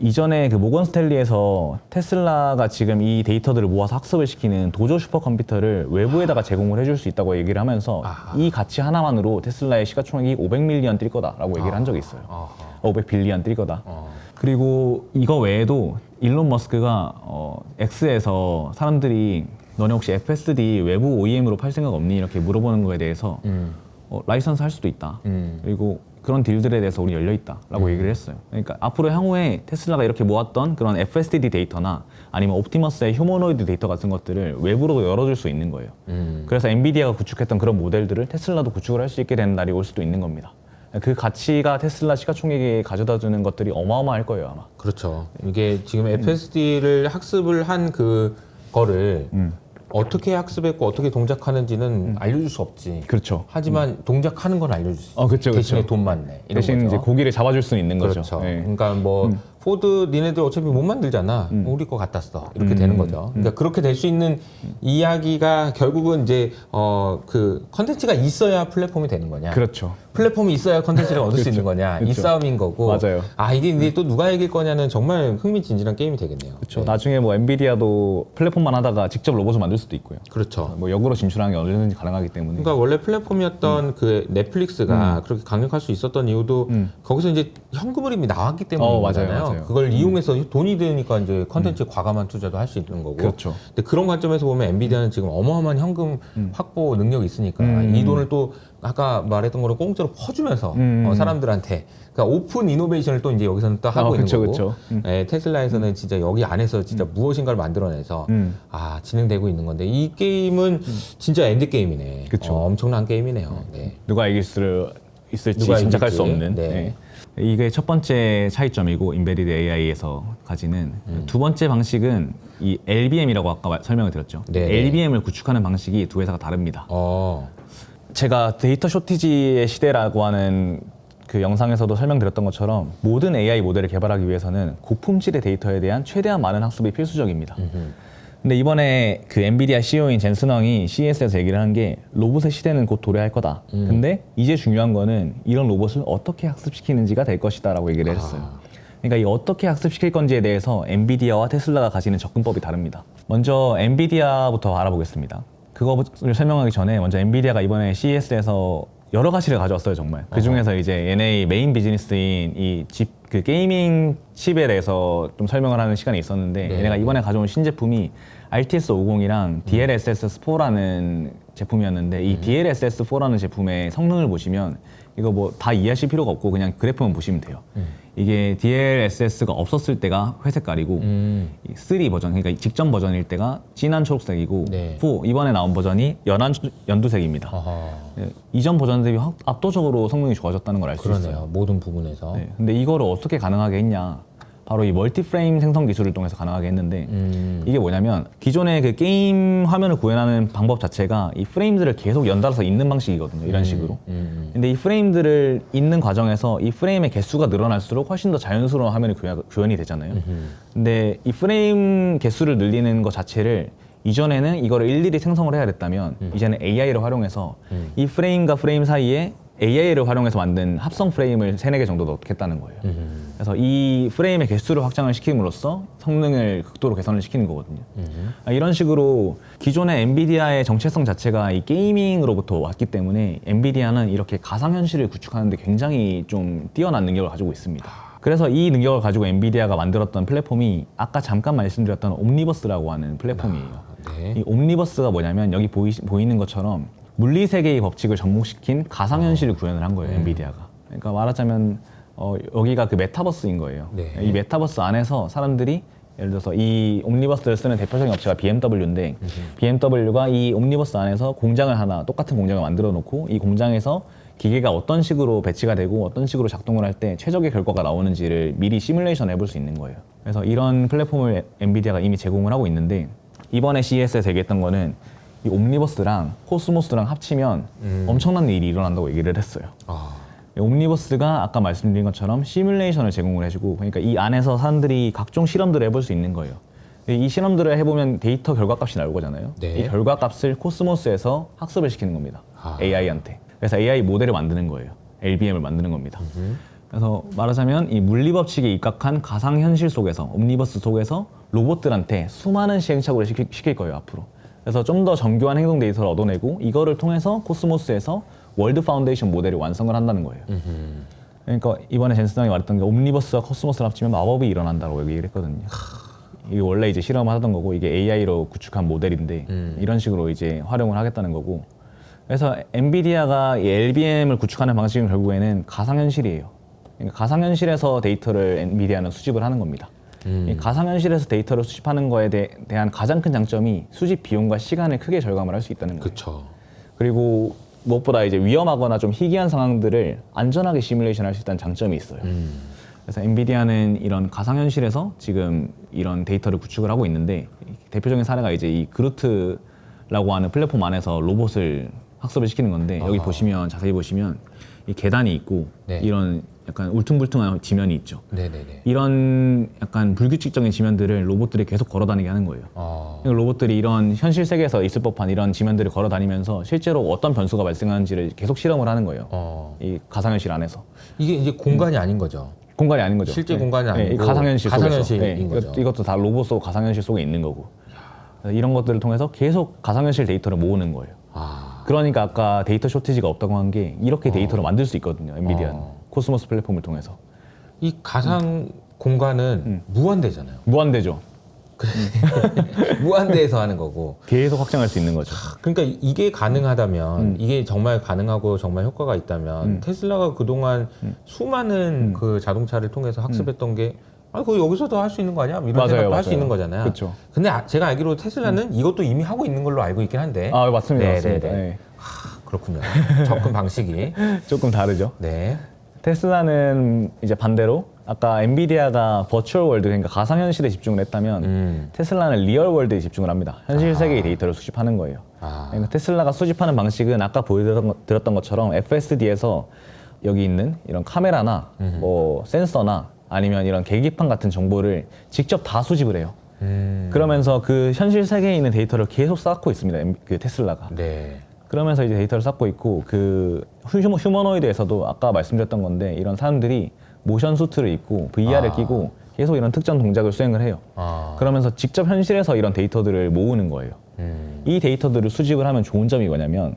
이전에 그 모건 스탠리에서 테슬라가 지금 이 데이터들을 모아서 학습을 시키는 도조 슈퍼컴퓨터를 외부에다가 제공을 해줄 수 있다고 얘기를 하면서 이 가치 하나만으로 테슬라의 시가총액이 500밀리언 뛸 거다라고 얘기를 한 적이 있어요. 500빌리언 뛸 거다. 그리고 이거 외에도 일론 머스크가 X에서 사람들이 너네 혹시 FSD 외부 OEM으로 팔 생각 없니? 이렇게 물어보는 거에 대해서 라이선스 할 수도 있다. 그리고 그런 딜들에 대해서 우리 열려있다라고 얘기를 했어요. 그러니까 앞으로 향후에 테슬라가 이렇게 모았던 그런 FSD 데이터나 아니면 옵티머스의 휴머노이드 데이터 같은 것들을 외부로 열어줄 수 있는 거예요. 그래서 엔비디아가 구축했던 그런 모델들을 테슬라도 구축을 할 수 있게 되는 날이 올 수도 있는 겁니다. 그 가치가 테슬라 시가총액에 가져다주는 것들이 어마어마할 거예요, 아마. 그렇죠. 이게 지금 FSD를 학습을 한 그거를 어떻게 학습했고 어떻게 동작하는지는 알려줄 수 없지. 그렇죠. 하지만 동작하는 건 알려줄 수 있어. 그렇죠, 대신에 그렇죠. 돈만 내. 이런 대신 거죠. 이제 고기를 잡아줄 수는 있는 그렇죠. 거죠. 네. 그러니까 뭐 포드 니네들 어차피 못 만들잖아. 우리 거 갖다 써. 이렇게 되는 거죠. 그러니까 그렇게 될 수 있는 이야기가 결국은 이제 그 컨텐츠가 있어야 플랫폼이 되는 거냐. 그렇죠. 플랫폼이 있어야 컨텐츠를 얻을 수 있는 거냐. 이 그렇죠. 싸움인 거고. 맞아요. 이게 이제 또 누가 이길 거냐는 정말 흥미진진한 게임이 되겠네요. 그렇죠. 나중에 뭐 엔비디아도 플랫폼만 하다가 직접 로봇을 만들 수도 있고요. 그렇죠. 뭐 역으로 진출하는 게 얼마든지 가능하기 때문에. 그러니까 원래 플랫폼이었던 그 넷플릭스가 그렇게 강력할 수 있었던 이유도 거기서 이제 현금 흐름이 나왔기 때문이잖아요. 맞아요. 그걸 이용해서 돈이 되니까 이제 컨텐츠에 과감한 투자도 할 수 있는 거고. 그렇죠. 근데 그런 관점에서 보면 엔비디아는 지금 어마어마한 현금 확보 능력이 있으니까 이 돈을 또 아까 말했던 거를 공짜로 퍼주면서 사람들한테, 그러니까 오픈 이노베이션을 또 이제 여기서는 또 하고 있는 그쵸, 거고. 그쵸. 네, 테슬라에서는 진짜 여기 안에서 진짜 무엇인가를 만들어내서 진행되고 있는 건데, 이 게임은 진짜 엔드 게임이네. 그쵸. 엄청난 게임이네요. 네. 누가 이길 수 있을지 누가 짐작할 이길지. 수 없는. 네. 네. 이게 첫 번째 차이점이고, 인베디드 AI에서 가지는. 두 번째 방식은 이 LBM이라고 아까 설명을 드렸죠. 네. LBM을 구축하는 방식이 두 회사가 다릅니다. 제가 데이터 쇼티지의 시대라고 하는 그 영상에서도 설명드렸던 것처럼 모든 AI 모델을 개발하기 위해서는 고품질의 데이터에 대한 최대한 많은 학습이 필수적입니다. 근데 이번에 그 엔비디아 CEO인 젠슨 헝이 CES에서 얘기를 한 게 로봇의 시대는 곧 도래할 거다. 근데 이제 중요한 거는 이런 로봇을 어떻게 학습시키는지가 될 것이다 라고 얘기를 했어요. 그러니까 이 어떻게 학습시킬 건지에 대해서 엔비디아와 테슬라가 가지는 접근법이 다릅니다. 먼저 엔비디아부터 알아보겠습니다. 그거를 설명하기 전에 먼저 엔비디아가 이번에 CES에서 여러 가지를 가져왔어요, 정말. 그 중에서 이제 얘네 메인 비즈니스인 이 그 게이밍 칩에 대해서 좀 설명을 하는 시간이 있었는데, 얘네가 이번에 가져온 신제품이 RTS 50이랑 DLSS4라는 제품이었는데, 이 DLSS4라는 제품의 성능을 보시면 이거 뭐 다 이해하실 필요가 없고 그냥 그래프만 보시면 돼요. 이게 DLSS가 없었을 때가 회색깔이고 이 3 버전, 그러니까 직전 버전일 때가 진한 초록색이고 네. 4 이번에 나온 버전이 연한 연두색입니다. 아하. 네, 이전 버전 대비 압도적으로 성능이 좋아졌다는 걸 알 수 있어요. 그러네요. 모든 부분에서. 네, 근데 이거를 어떻게 가능하게 했냐? 바로 이 멀티 프레임 생성 기술을 통해서 가능하게 했는데 이게 뭐냐면 기존의 그 게임 화면을 구현하는 방법 자체가 이 프레임들을 계속 연달아서 잇는 방식이거든요. 이런 식으로. 근데 이 프레임들을 잇는 과정에서 이 프레임의 개수가 늘어날수록 훨씬 더 자연스러운 화면이 구현이 되잖아요. 근데 이 프레임 개수를 늘리는 것 자체를 이전에는 이거를 일일이 생성을 해야 됐다면 이제는 AI를 활용해서 이 프레임과 프레임 사이에 AI를 활용해서 만든 합성 프레임을 3-4개 정도 넣겠다는 거예요. 그래서 이 프레임의 개수를 확장을 시킴으로써 성능을 극도로 개선을 시키는 거거든요. 이런 식으로 기존의 엔비디아의 정체성 자체가 이 게이밍으로부터 왔기 때문에 엔비디아는 이렇게 가상현실을 구축하는데 굉장히 좀 뛰어난 능력을 가지고 있습니다. 그래서 이 능력을 가지고 엔비디아가 만들었던 플랫폼이 아까 잠깐 말씀드렸던 옴니버스라고 하는 플랫폼이에요. 네. 이 옴니버스가 뭐냐면 여기 보이는 것처럼 물리세계의 법칙을 접목시킨 가상현실을 구현을 한 거예요, 엔비디아가. 그러니까 말하자면 여기가 그 메타버스인 거예요. 네. 이 메타버스 안에서 사람들이 예를 들어서 이 옴니버스를 쓰는 대표적인 업체가 BMW인데 BMW가 이 옴니버스 안에서 공장을 하나, 똑같은 공장을 만들어 놓고 이 공장에서 기계가 어떤 식으로 배치가 되고 어떤 식으로 작동을 할 때 최적의 결과가 나오는지를 미리 시뮬레이션 해볼 수 있는 거예요. 그래서 이런 플랫폼을 엔비디아가 이미 제공을 하고 있는데 이번에 CES에서 얘기했던 거는 이 옴니버스랑 코스모스랑 합치면 엄청난 일이 일어난다고 얘기를 했어요. 옴니버스가 아까 말씀드린 것처럼 시뮬레이션을 제공을 해주고, 그러니까 이 안에서 사람들이 각종 실험들을 해볼 수 있는 거예요. 이 실험들을 해보면 데이터 결과값이 나올 거잖아요. 네. 이 결과값을 코스모스에서 학습을 시키는 겁니다. AI한테. 그래서 AI 모델을 만드는 거예요. LBM을 만드는 겁니다. 그래서 말하자면 이 물리법칙에 입각한 가상현실 속에서, 옴니버스 속에서 로봇들한테 수많은 시행착오를 시킬 거예요, 앞으로. 그래서 좀 더 정교한 행동 데이터를 얻어내고 이거를 통해서 코스모스에서 월드 파운데이션 모델을 완성을 한다는 거예요. 그러니까 이번에 젠슨 형이 말했던 게 옴니버스와 코스모스를 합치면 마법이 일어난다고 얘기를 했거든요. 이게 원래 이제 실험을 하던 거고 이게 AI로 구축한 모델인데 이런 식으로 이제 활용을 하겠다는 거고. 그래서 엔비디아가 이 LBM을 구축하는 방식은 결국에는 가상현실이에요. 그러니까 가상현실에서 데이터를 엔비디아는 수집을 하는 겁니다. 이 가상현실에서 데이터를 수집하는 거에 대한 가장 큰 장점이 수집 비용과 시간을 크게 절감을 할 수 있다는 거예요. 그렇죠. 그리고 무엇보다 이제 위험하거나 좀 희귀한 상황들을 안전하게 시뮬레이션 할 수 있다는 장점이 있어요. 그래서 엔비디아는 이런 가상현실에서 지금 이런 데이터를 구축을 하고 있는데 대표적인 사례가 이제 이 그루트라고 하는 플랫폼 안에서 로봇을 학습을 시키는 건데 여기 보시면 자세히 보시면 이 계단이 있고 네. 이런 약간 울퉁불퉁한 지면이 있죠. 네네네. 이런 약간 불규칙적인 지면들을 로봇들이 계속 걸어다니게 하는 거예요. 그러니까 로봇들이 이런 현실 세계에서 있을 법한 이런 지면들을 걸어다니면서 실제로 어떤 변수가 발생하는지를 계속 실험을 하는 거예요. 이 가상현실 안에서. 이게 이제 공간이 아닌 거죠. 공간이 아닌 거죠. 실제 공간이 아니고 이 가상현실 속에서. 가상현실인 거죠. 이것도 다 로봇 속 가상현실 속에 있는 거고. 그래서 이런 것들을 통해서 계속 가상현실 데이터를 모으는 거예요. 그러니까 아까 데이터 쇼티지가 없다고 한 게 이렇게 데이터를 만들 수 있거든요. 엔비디아는. 코스모스 플랫폼을 통해서. 이 가상 공간은 무한대잖아요. 무한대죠. 무한대에서 하는 거고. 계속 확장할 수 있는 거죠. 그러니까 이게 가능하다면 이게 정말 가능하고 정말 효과가 있다면 테슬라가 그동안 수많은 그 자동차를 통해서 학습했던 게 그거 여기서도 할 수 있는 거 아니야? 이런 생각도 할 수 있는 거잖아요. 그렇죠. 근데 제가 알기로 테슬라는 이것도 이미 하고 있는 걸로 알고 있긴 한데. 맞습니다. 네, 맞습니다. 네, 네. 네. 그렇군요. 접근 방식이. 조금 다르죠. 네. 테슬라는 이제 반대로 아까 엔비디아가 버추얼 월드, 그러니까 가상현실에 집중을 했다면 테슬라는 리얼 월드에 집중을 합니다. 현실 세계의 데이터를 수집하는 거예요. 그러니까 테슬라가 수집하는 방식은 아까 보여드렸던 것처럼 FSD에서 여기 있는 이런 카메라나 뭐 센서나 아니면 이런 계기판 같은 정보를 직접 다 수집을 해요. 그러면서 그 현실 세계에 있는 데이터를 계속 쌓고 있습니다. 그 테슬라가. 네. 그러면서 이제 데이터를 쌓고 있고 그 휴머노이드에서도 아까 말씀드렸던 건데 이런 사람들이 모션 수트를 입고 VR을 끼고 계속 이런 특정 동작을 수행을 해요. 그러면서 직접 현실에서 이런 데이터들을 모으는 거예요. 이 데이터들을 수집을 하면 좋은 점이 뭐냐면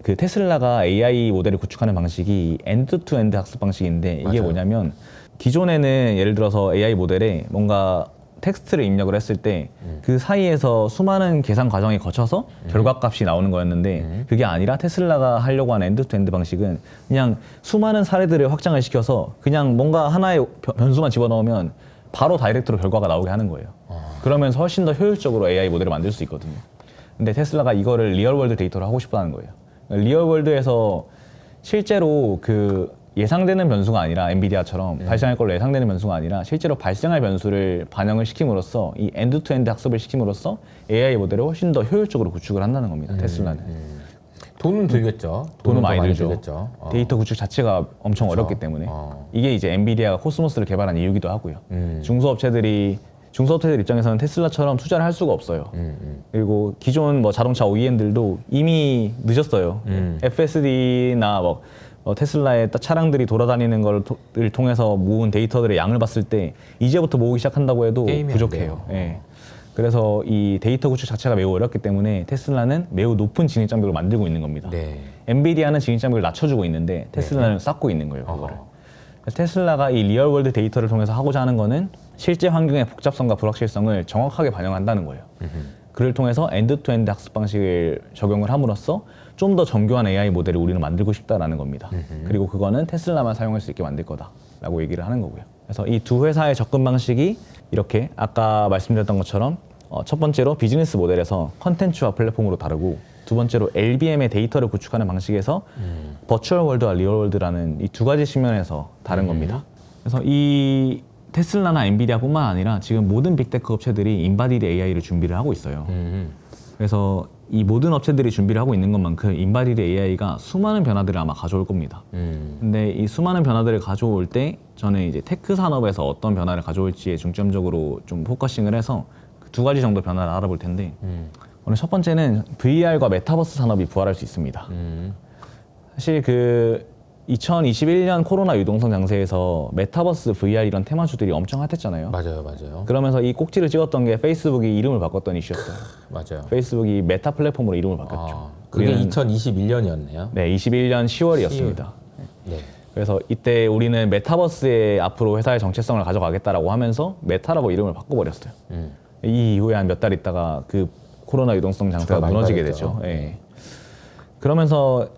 그 테슬라가 AI 모델을 구축하는 방식이 엔드 투 엔드 학습 방식인데 이게 뭐냐면 기존에는 예를 들어서 AI 모델에 뭔가 텍스트를 입력을 했을 때 그 사이에서 수많은 계산 과정이 거쳐서 결과값이 나오는 거였는데 그게 아니라 테슬라가 하려고 하는 엔드투엔드 방식은 그냥 수많은 사례들을 확장을 시켜서 그냥 뭔가 하나의 변수만 집어넣으면 바로 다이렉트로 결과가 나오게 하는 거예요. 그러면서 훨씬 더 효율적으로 AI 모델을 만들 수 있거든요. 근데 테슬라가 이거를 리얼월드 데이터로 하고 싶어 하는 거예요. 리얼월드에서 실제로 그 예상되는 변수가 아니라 엔비디아처럼 발생할 걸로 예상되는 변수가 아니라 실제로 발생할 변수를 반영을 시킴으로써 이 엔드투엔드 학습을 시킴으로써 AI 모델을 훨씬 더 효율적으로 구축을 한다는 겁니다. 테슬라는. 돈은 들겠죠. 돈은 많이 들죠. 들겠죠. 데이터 구축 자체가 엄청 어렵기 때문에 이게 이제 엔비디아가 코스모스를 개발한 이유기도 하고요. 중소업체들 입장에서는 테슬라처럼 투자를 할 수가 없어요. 그리고 기존 뭐 자동차 OEM들도 이미 늦었어요. FSD나 뭐 테슬라의 차량들이 돌아다니는 걸 통해서 모은 데이터들의 양을 봤을 때 이제부터 모으기 시작한다고 해도 부족해요. 예. 그래서 이 데이터 구축 자체가 매우 어렵기 때문에 테슬라는 매우 높은 진입장벽을 만들고 있는 겁니다. 네. 엔비디아는 진입장벽을 낮춰주고 있는데 테슬라는 쌓고 있는 거예요. 그거를. 테슬라가 이 리얼월드 데이터를 통해서 하고자 하는 거는 실제 환경의 복잡성과 불확실성을 정확하게 반영한다는 거예요. 그를 통해서 엔드투엔드 학습 방식을 적용을 함으로써 좀 더 정교한 AI 모델을 우리는 만들고 싶다라는 겁니다. 그리고 그거는 테슬라만 사용할 수 있게 만들 거다라고 얘기를 하는 거고요. 그래서 이 두 회사의 접근 방식이 이렇게 아까 말씀드렸던 것처럼 첫 번째로 비즈니스 모델에서 컨텐츠와 플랫폼으로 다르고 두 번째로 LBM의 데이터를 구축하는 방식에서 버추얼 월드와 리얼 월드라는 이 두 가지 측면에서 다른 겁니다. 그래서 이 테슬라나 엔비디아뿐만 아니라 지금 모든 빅테크 업체들이 인바디드 AI를 준비를 하고 있어요. 그래서 이 모든 업체들이 준비를 하고 있는 것만큼 인바디드 AI가 수많은 변화들을 아마 가져올 겁니다. 근데 이 수많은 변화들을 가져올 때 저는 이제 테크 산업에서 어떤 변화를 가져올지에 중점적으로 좀 포커싱을 해서 그 두 가지 정도 변화를 알아볼 텐데 오늘 첫 번째는 VR과 메타버스 산업이 부활할 수 있습니다. 사실 그 2021년 코로나 유동성 장세에서 메타버스, VR 이런 테마주들이 엄청 핫했잖아요. 맞아요. 그러면서 이 꼭지를 찍었던 게 페이스북이 이름을 바꿨던 이슈였어요. 맞아요. 페이스북이 메타 플랫폼으로 이름을 바꿨죠. 그게 2021년이었네요. 네, 21년 10월이었습니다. 네. 그래서 이때 우리는 메타버스에 앞으로 회사의 정체성을 가져가겠다라고 하면서 메타라고 이름을 바꿔버렸어요. 이 이후에 한 몇 달 있다가 그 코로나 유동성 장세가 무너지게 되죠. 네. 그러면서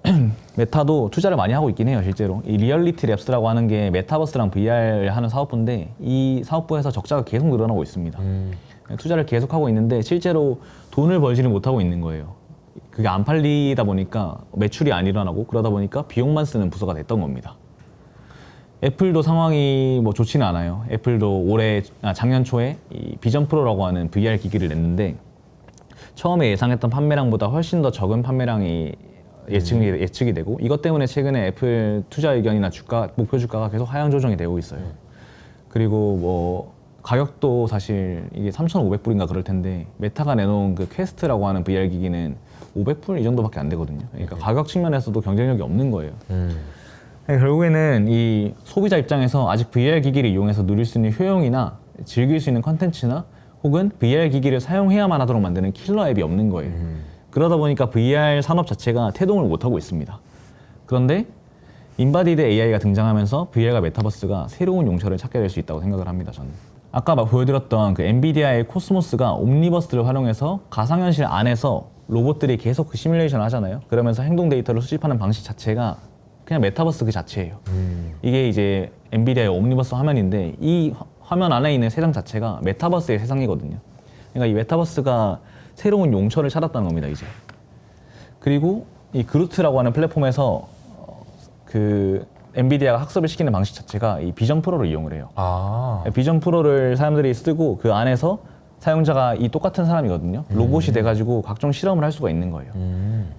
메타도 투자를 많이 하고 있긴 해요, 실제로. 이 리얼리티 랩스라고 하는 게 메타버스랑 VR 하는 사업부인데 이 사업부에서 적자가 계속 늘어나고 있습니다. 투자를 계속 하고 있는데 실제로 돈을 벌지는 못하고 있는 거예요. 그게 안 팔리다 보니까 매출이 안 일어나고 그러다 보니까 비용만 쓰는 부서가 됐던 겁니다. 애플도 상황이 뭐 좋지는 않아요. 애플도 작년 초에 이 비전 프로라고 하는 VR 기기를 냈는데 처음에 예상했던 판매량보다 훨씬 더 적은 판매량이 예측이 되고 이것 때문에 최근에 애플 투자 의견이나 목표 주가가 계속 하향 조정이 되고 있어요. 그리고 뭐 가격도 사실 이게 3,500불인가 그럴 텐데 메타가 내놓은 그 퀘스트라고 하는 VR 기기는 500불 이 정도밖에 안 되거든요. 그러니까 가격 측면에서도 경쟁력이 없는 거예요. 결국에는 이 소비자 입장에서 아직 VR 기기를 이용해서 누릴 수 있는 효용이나 즐길 수 있는 컨텐츠나 혹은 VR 기기를 사용해야만 하도록 만드는 킬러 앱이 없는 거예요. 그러다 보니까 VR 산업 자체가 태동을 못하고 있습니다. 그런데 인바디드 AI가 등장하면서 VR과 메타버스가 새로운 용처를 찾게 될 수 있다고 생각을 합니다, 저는. 아까 보여드렸던 그 엔비디아의 코스모스가 옴니버스를 활용해서 가상현실 안에서 로봇들이 계속 그 시뮬레이션을 하잖아요. 그러면서 행동 데이터를 수집하는 방식 자체가 그냥 메타버스 그 자체예요. 이게 이제 엔비디아의 옴니버스 화면인데 이 화면 안에 있는 세상 자체가 메타버스의 세상이거든요. 그러니까 이 메타버스가 새로운 용처를 찾았다는 겁니다, 이제. 그리고 이 그루트라고 하는 플랫폼에서 그 엔비디아가 학습을 시키는 방식 자체가 이 비전 프로를 이용을 해요. 비전 프로를 사람들이 쓰고 그 안에서 사용자가 이 똑같은 사람이거든요. 로봇이 돼가지고 각종 실험을 할 수가 있는 거예요.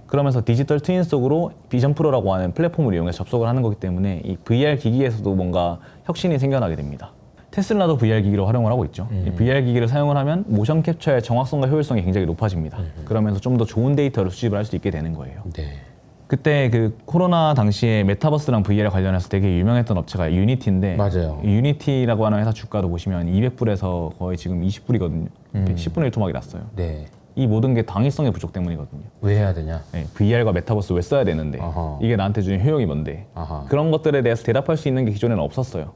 그러면서 디지털 트윈 속으로 비전 프로라고 하는 플랫폼을 이용해서 접속을 하는 거기 때문에 이 VR 기기에서도 뭔가 혁신이 생겨나게 됩니다. 테슬라도 VR 기기를 활용을 하고 있죠. 이 VR 기기를 사용을 하면 모션 캡처의 정확성과 효율성이 굉장히 높아집니다. 그러면서 좀 더 좋은 데이터를 수집을 할 수 있게 되는 거예요. 네. 그때 그 코로나 당시에 메타버스랑 VR 관련해서 되게 유명했던 업체가 유니티인데 맞아요. 이 유니티라고 하는 회사 주가도 보시면 200불에서 거의 지금 20불이거든요. 10분의 1 토막이 났어요. 네. 이 모든 게 당위성의 부족 때문이거든요. 왜 해야 되냐? 네, VR과 메타버스 왜 써야 되는데 이게 나한테 주는 효용이 뭔데 그런 것들에 대해서 대답할 수 있는 게 기존에는 없었어요.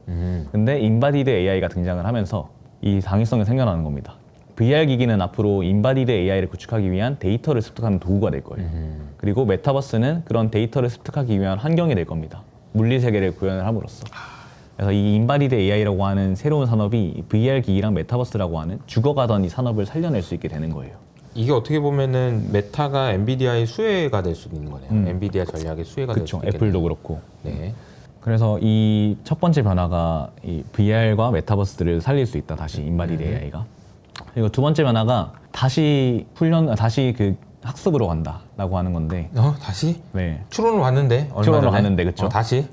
근데 인바디드 AI가 등장을 하면서 이 당위성이 생겨나는 겁니다. VR 기기는 앞으로 인바디드 AI를 구축하기 위한 데이터를 습득하는 도구가 될 거예요. 그리고 메타버스는 그런 데이터를 습득하기 위한 환경이 될 겁니다. 물리 세계를 구현을 함으로써. 그래서 이 인바디드 AI라고 하는 새로운 산업이 VR 기기랑 메타버스라고 하는 죽어가던 이 산업을 살려낼 수 있게 되는 거예요. 이게 어떻게 보면은 메타가 엔비디아의 수혜가 될 수 있는 거네요. 엔비디아 전략의 수혜가 될 수 그렇죠. 있겠네요. 애플도 그렇고. 네. 그래서 이 첫 번째 변화가 이 VR과 메타버스를 살릴 수 있다. 다시 인바디드 AI가. 그리고 두 번째 변화가 다시 그 학습으로 간다라고 하는 건데. 다시? 네. 추론을 왔는데 얼마 추론을 전에? 왔는데, 그쵸? 다시?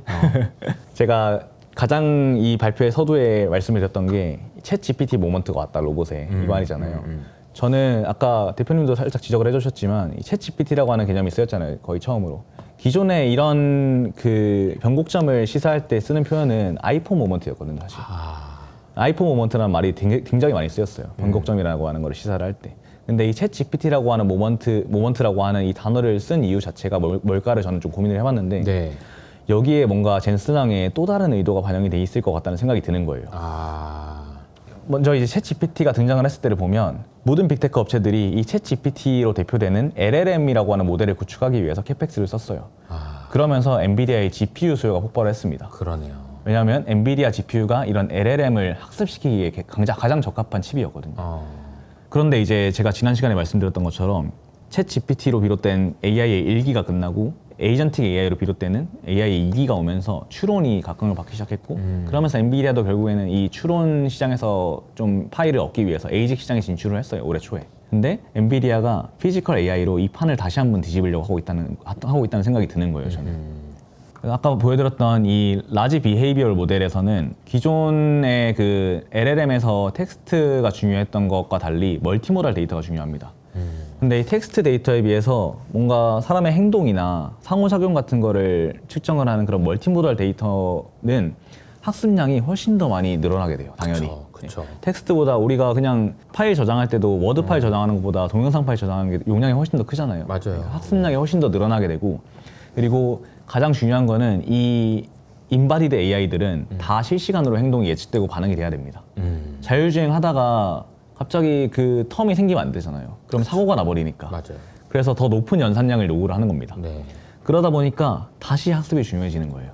제가 가장 이 발표의 서두에 말씀을 드렸던 게 챗 GPT 모먼트가 왔다 로봇에 이 말이잖아요. 저는 아까 대표님도 살짝 지적을 해주셨지만 이 챗 GPT라고 하는 개념이 쓰였잖아요. 거의 처음으로. 기존에 이런 그 변곡점을 시사할 때 쓰는 표현은 아이폰 모먼트였거든요, 사실. 아이폰 모먼트라는 말이 굉장히 많이 쓰였어요. 변곡점이라고 하는 걸 시사를 할 때. 근데 이 챗 GPT라고 하는 모먼트라고 하는 이 단어를 쓴 이유 자체가 뭘까를 저는 좀 고민을 해봤는데 네. 여기에 뭔가 젠스낭의 또 다른 의도가 반영이 돼 있을 것 같다는 생각이 드는 거예요. 먼저 이제 챗 GPT가 등장을 했을 때를 보면 모든 빅테크 업체들이 이 챗 GPT로 대표되는 LLM이라고 하는 모델을 구축하기 위해서 캐펙스를 썼어요. 그러면서 엔비디아의 GPU 수요가 폭발을 했습니다. 그러네요. 왜냐하면 엔비디아 GPU가 이런 LLM을 학습시키기에 가장 적합한 칩이었거든요. 그런데 이제 제가 지난 시간에 말씀드렸던 것처럼 챗 GPT로 비롯된 AI의 1기가 끝나고 에이전틱 AI로 비롯되는 AI의 2기가 오면서 추론이 각광을 받기 시작했고 그러면서 엔비디아도 결국에는 이 추론 시장에서 좀 파이를 얻기 위해서 에이직 시장에 진출을 했어요. 올해 초에. 근데 엔비디아가 피지컬 AI로 이 판을 다시 한번 뒤집으려고 하고 있다는 생각이 드는 거예요. 저는. 아까 보여드렸던 이 라지 비헤이비얼 모델에서는 기존의 그 LLM에서 텍스트가 중요했던 것과 달리 멀티모달 데이터가 중요합니다. 근데 이 텍스트 데이터에 비해서 뭔가 사람의 행동이나 상호작용 같은 거를 측정을 하는 그런 멀티모달 데이터는 학습량이 훨씬 더 많이 늘어나게 돼요. 당연히. 그쵸. 텍스트보다 우리가 그냥 파일 저장할 때도 워드 파일 저장하는 것보다 동영상 파일 저장하는 게 용량이 훨씬 더 크잖아요. 맞아요. 그러니까 학습량이 훨씬 더 늘어나게 되고 그리고 가장 중요한 거는 이 인바디드 AI들은 다 실시간으로 행동이 예측되고 반응이 돼야 됩니다. 자율주행 하다가 갑자기 그 텀이 생기면 안 되잖아요. 그럼 사고가 나버리니까. 맞아요. 그래서 더 높은 연산량을 요구를 하는 겁니다. 네. 그러다 보니까 다시 학습이 중요해지는 거예요.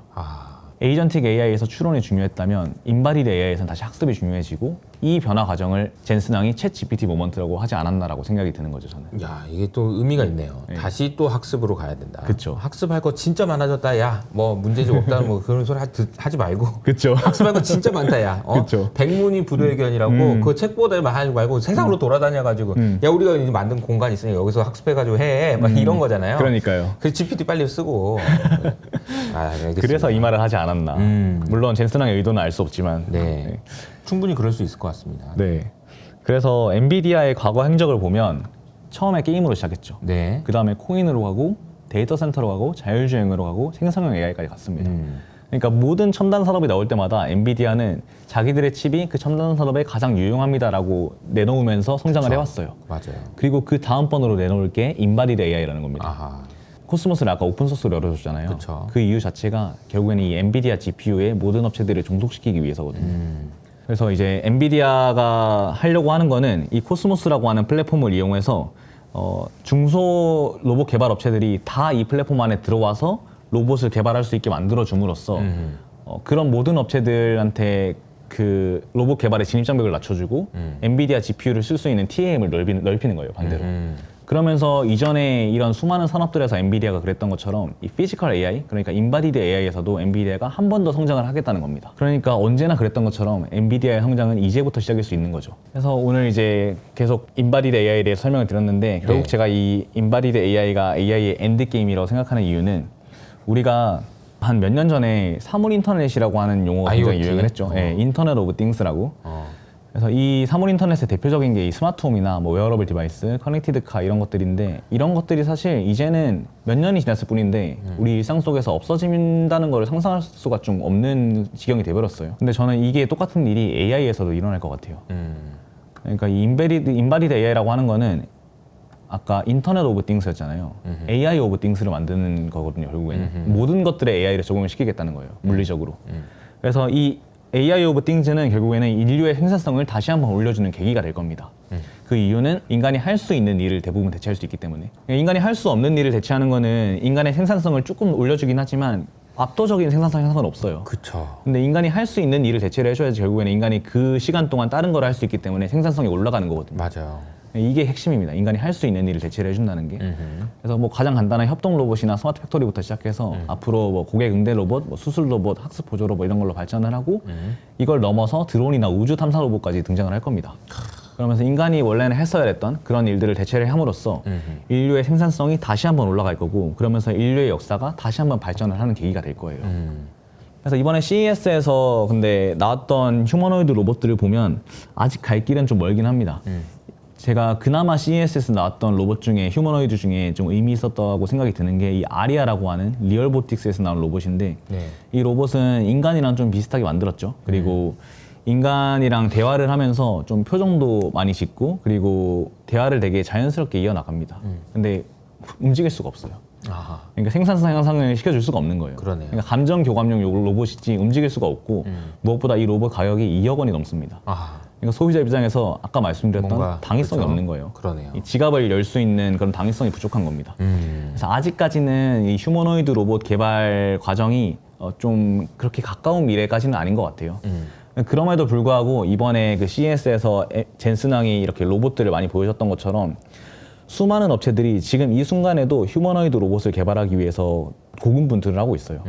에이전틱 AI에서 추론이 중요했다면 인바디드 AI에서는 다시 학습이 중요해지고 이 변화 과정을 젠스낭이 챗 GPT 모먼트라고 하지 않았나라고 생각이 드는 거죠, 저는. 야, 이게 또 의미가 있네요. 네. 다시 또 학습으로 가야 된다. 그쵸. 학습할 거 진짜 많아졌다. 야, 뭐 문제집 없다. 뭐 그런 소리 하지 말고. 그렇죠. 학습할 거 진짜 많다. 야. 그쵸. 백문이 불여의견이라고 그 책보다 하지 말고 세상으로 돌아다녀가지고 야, 우리가 이제 만든 공간 있으니 여기서 학습해가지고 해. 막 이런 거잖아요. 그러니까요. 그 GPT 빨리 쓰고. 알겠습니다. 그래서 이 말을 하지 않았나. 물론 젠스낭의 의도는 알 수 없지만. 네. 충분히 그럴 수 있을 것 같습니다. 네. 그래서 엔비디아의 과거 행적을 보면 처음에 게임으로 시작했죠. 네. 그 다음에 코인으로 가고 데이터 센터로 가고 자율주행으로 가고 생성형 AI까지 갔습니다. 그러니까 모든 첨단 산업이 나올 때마다 엔비디아는 자기들의 칩이 그 첨단 산업에 가장 유용합니다라고 내놓으면서 성장을 해왔어요. 맞아요. 그리고 그 다음 번으로 내놓을 게 인바디드 AI라는 겁니다. 아하. 코스모스를 아까 오픈소스로 열어줬잖아요. 그쵸. 그 이유 자체가 결국에는 이 엔비디아 GPU에 모든 업체들을 종속시키기 위해서거든요. 그래서 이제 엔비디아가 하려고 하는 거는 이 코스모스라고 하는 플랫폼을 이용해서 중소 로봇 개발 업체들이 다 이 플랫폼 안에 들어와서 로봇을 개발할 수 있게 만들어 줌으로써 그런 모든 업체들한테 그 로봇 개발의 진입장벽을 낮춰주고 엔비디아 GPU를 쓸 수 있는 TAM을 넓히는 거예요, 반대로. 그러면서 이전에 이런 수많은 산업들에서 엔비디아가 그랬던 것처럼 이 피지컬 AI, 그러니까 인바디드 AI에서도 엔비디아가 한 번 더 성장을 하겠다는 겁니다. 그러니까 언제나 그랬던 것처럼 엔비디아의 성장은 이제부터 시작일 수 있는 거죠. 그래서 오늘 이제 계속 인바디드 AI에 대해 설명을 드렸는데 결국 제가 이 인바디드 AI가 AI의 엔드게임이라고 생각하는 이유는 우리가 한 몇 년 전에 사물 인터넷이라고 하는 용어가 굉장히 IoT? 유행을 했죠. 네, 인터넷 오브 띵스라고. 그래서 이 사물 인터넷의 대표적인 게 이 스마트홈이나 뭐 웨어러블 디바이스, 커넥티드 카 이런 것들인데 이런 것들이 사실 이제는 몇 년이 지났을 뿐인데 우리 일상 속에서 없어진다는 걸 상상할 수가 좀 없는 지경이 돼버렸어요. 근데 저는 이게 똑같은 일이 AI에서도 일어날 것 같아요. 그러니까 이 인바디드 AI라고 하는 거는 아까 인터넷 오브 띵스였잖아요. AI 오브 띵스를 만드는 거거든요, 결국에는. 모든 것들에 AI를 적용을 시키겠다는 거예요, 물리적으로. 그래서 이 AI 오브 띵즈는 결국에는 인류의 생산성을 다시 한번 올려주는 계기가 될 겁니다. 그 이유는 인간이 할 수 있는 일을 대부분 대체할 수 있기 때문에. 인간이 할 수 없는 일을 대체하는 거는 인간의 생산성을 조금 올려주긴 하지만 압도적인 생산성 향상은 없어요. 그쵸. 근데 인간이 할 수 있는 일을 대체를 해줘야지 결국에는 인간이 그 시간 동안 다른 걸 할 수 있기 때문에 생산성이 올라가는 거거든요. 맞아요. 이게 핵심입니다. 인간이 할 수 있는 일을 대체를 해준다는 게. 그래서 뭐 가장 간단한 협동 로봇이나 스마트 팩토리부터 시작해서 앞으로 뭐 고객 응대 로봇, 뭐 수술 로봇, 학습 보조 로봇 이런 걸로 발전을 하고 이걸 넘어서 드론이나 우주 탐사 로봇까지 등장을 할 겁니다. 그러면서 인간이 원래는 했어야 했던 그런 일들을 대체를 함으로써 인류의 생산성이 다시 한번 올라갈 거고 그러면서 인류의 역사가 다시 한번 발전을 하는 계기가 될 거예요. 그래서 이번에 CES에서 근데 나왔던 휴머노이드 로봇들을 보면 아직 갈 길은 좀 멀긴 합니다. 제가 그나마 CES에서 나왔던 로봇 중에 휴머노이드 중에 좀 의미 있었다고 생각이 드는 게 이 아리아라고 하는 리얼보틱스에서 나온 로봇인데 네. 이 로봇은 인간이랑 좀 비슷하게 만들었죠. 그리고 인간이랑 대화를 하면서 좀 표정도 많이 짓고 그리고 대화를 되게 자연스럽게 이어나갑니다. 근데 움직일 수가 없어요. 아하. 그러니까 생산성 향상을 시켜줄 수가 없는 거예요. 그러네요. 그러니까 감정 교감용 로봇이지 움직일 수가 없고 무엇보다 이 로봇 가격이 2억 원이 넘습니다. 아하. 그러니까 소비자 입장에서 아까 말씀드렸던 뭔가, 당위성이 그렇죠. 없는 거예요. 그러네요. 이 지갑을 열 수 있는 그런 당위성이 부족한 겁니다. 그래서 아직까지는 이 휴머노이드 로봇 개발 과정이 좀 그렇게 가까운 미래까지는 아닌 것 같아요. 그럼에도 불구하고 이번에 그 CES에서 젠슨왕이 이렇게 로봇들을 많이 보여줬던 것처럼 수많은 업체들이 지금 이 순간에도 휴머노이드 로봇을 개발하기 위해서 고군분투를 하고 있어요.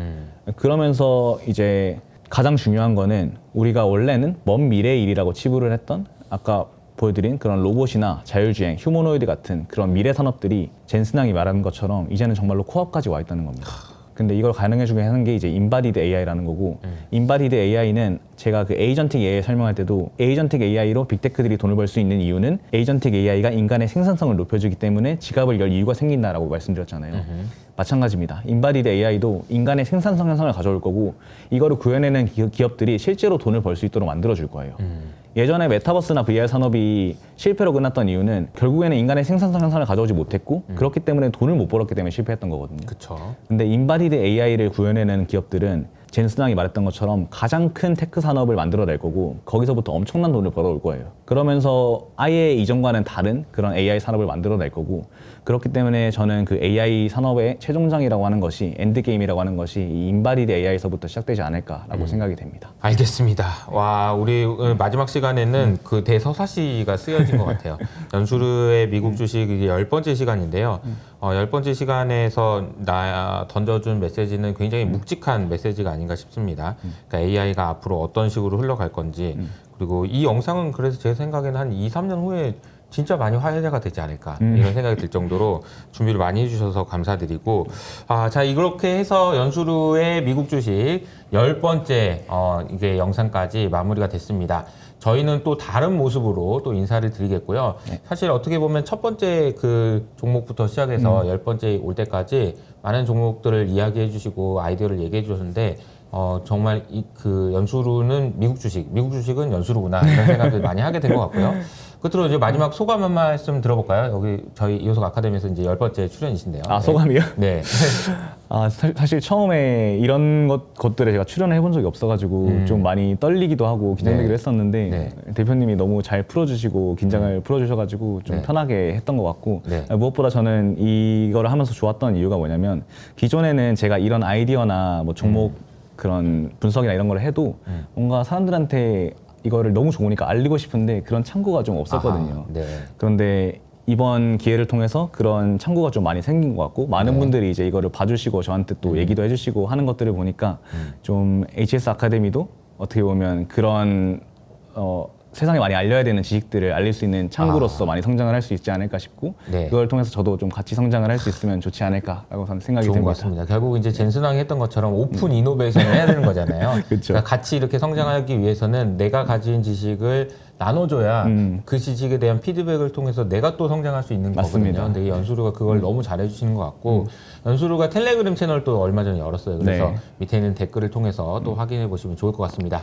그러면서 이제 가장 중요한 거는 우리가 원래는 먼 미래의 일이라고 치부를 했던 아까 보여드린 그런 로봇이나 자율주행, 휴머노이드 같은 그런 미래 산업들이 젠슨왕이 말하는 것처럼 이제는 정말로 코앞까지 와 있다는 겁니다. 근데 이걸 가능해주게 하는 게 이제 인바디드 AI라는 거고 인바디드 AI는 제가 그 에이전틱 AI 설명할 때도 에이전틱 AI로 빅테크들이 돈을 벌 수 있는 이유는 에이전틱 AI가 인간의 생산성을 높여주기 때문에 지갑을 열 이유가 생긴다라고 말씀드렸잖아요. 마찬가지입니다. 인바디드 AI도 인간의 생산성 향상을 가져올 거고 이거를 구현해낸 기업들이 실제로 돈을 벌 수 있도록 만들어줄 거예요. 예전에 메타버스나 VR 산업이 실패로 끝났던 이유는 결국에는 인간의 생산성 향상을 가져오지 못했고 그렇기 때문에 돈을 못 벌었기 때문에 실패했던 거거든요. 그쵸. 근데 인바디드 AI를 구현해내는 기업들은 젠슨왕이 말했던 것처럼 가장 큰 테크 산업을 만들어낼 거고 거기서부터 엄청난 돈을 벌어올 거예요. 그러면서 아예 이전과는 다른 그런 AI 산업을 만들어낼 거고 그렇기 때문에 저는 그 AI 산업의 최종장이라고 하는 것이 엔드게임이라고 하는 것이 이 인바디드 AI에서부터 시작되지 않을까라고 생각이 됩니다. 알겠습니다. 와, 우리 마지막 시간에는 그 대서사시가 쓰여진 것 같아요. 연수르의 미국 주식 이게 10번째 시간인데요. 10번째 시간에서 나 던져준 메시지는 굉장히 묵직한 메시지가 아닌가 싶습니다. 그러니까 AI가 앞으로 어떤 식으로 흘러갈 건지 그리고 이 영상은 그래서 제 생각에는 한 2, 3년 후에 진짜 많이 화제가 되지 않을까 이런 생각이 들 정도로 준비를 많이 해주셔서 감사드리고 자 이렇게 해서 연수르의 미국 주식 10번째 이게 영상까지 마무리가 됐습니다. 저희는 또 다른 모습으로 또 인사를 드리겠고요. 사실 어떻게 보면 첫 번째 그 종목부터 시작해서 10번째 올 때까지 많은 종목들을 이야기해 주시고 아이디어를 얘기해 주셨는데 정말 그 연수르는 미국 주식은 연수르구나 이런 생각을 많이 하게 된 것 같고요. 끝으로 이제 마지막 소감 한 말씀 들어볼까요? 여기 저희 이호석 아카데미에서 이제 10번째 출연이신데요. 아, 소감이요? 네. 사실 처음에 이런 것들에 제가 출연을 해본 적이 없어가지고 좀 많이 떨리기도 하고 긴장되기도 했었는데 대표님이 너무 잘 풀어주시고 긴장을 풀어주셔가지고 좀 편하게 했던 것 같고 무엇보다 저는 이거를 하면서 좋았던 이유가 뭐냐면 기존에는 제가 이런 아이디어나 뭐 종목 그런 분석이나 이런 걸 해도 뭔가 사람들한테 이거를 너무 좋으니까 알리고 싶은데 그런 창구가 좀 없었거든요. 그런데 이번 기회를 통해서 그런 창구가 좀 많이 생긴 것 같고 많은 분들이 이제 이거를 봐주시고 저한테 또 얘기도 해주시고 하는 것들을 보니까 좀 HS 아카데미도 어떻게 보면 그런 세상에 많이 알려야 되는 지식들을 알릴 수 있는 창구로서 많이 성장을 할 수 있지 않을까 싶고 그걸 통해서 저도 좀 같이 성장을 할 수 있으면 좋지 않을까라고 생각이 좋은 듭니다. 것 같습니다. 결국 이제 젠슨왕이 했던 것처럼 오픈 이노베이션을 해야 되는 거잖아요. 그러니까 같이 이렇게 성장하기 위해서는 내가 가진 지식을 나눠줘야 그 지식에 대한 피드백을 통해서 내가 또 성장할 수 있는 맞습니다. 거거든요. 근데 연수르가 그걸 너무 잘해주시는 것 같고 연수르가 텔레그램 채널도 얼마 전에 열었어요. 그래서 밑에 있는 댓글을 통해서 또 확인해 보시면 좋을 것 같습니다.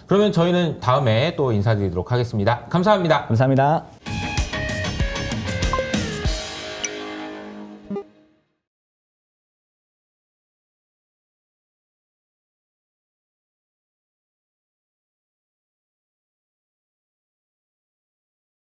그러면 저희는 다음에 또 인사드리도록 하겠습니다. 감사합니다. 감사합니다.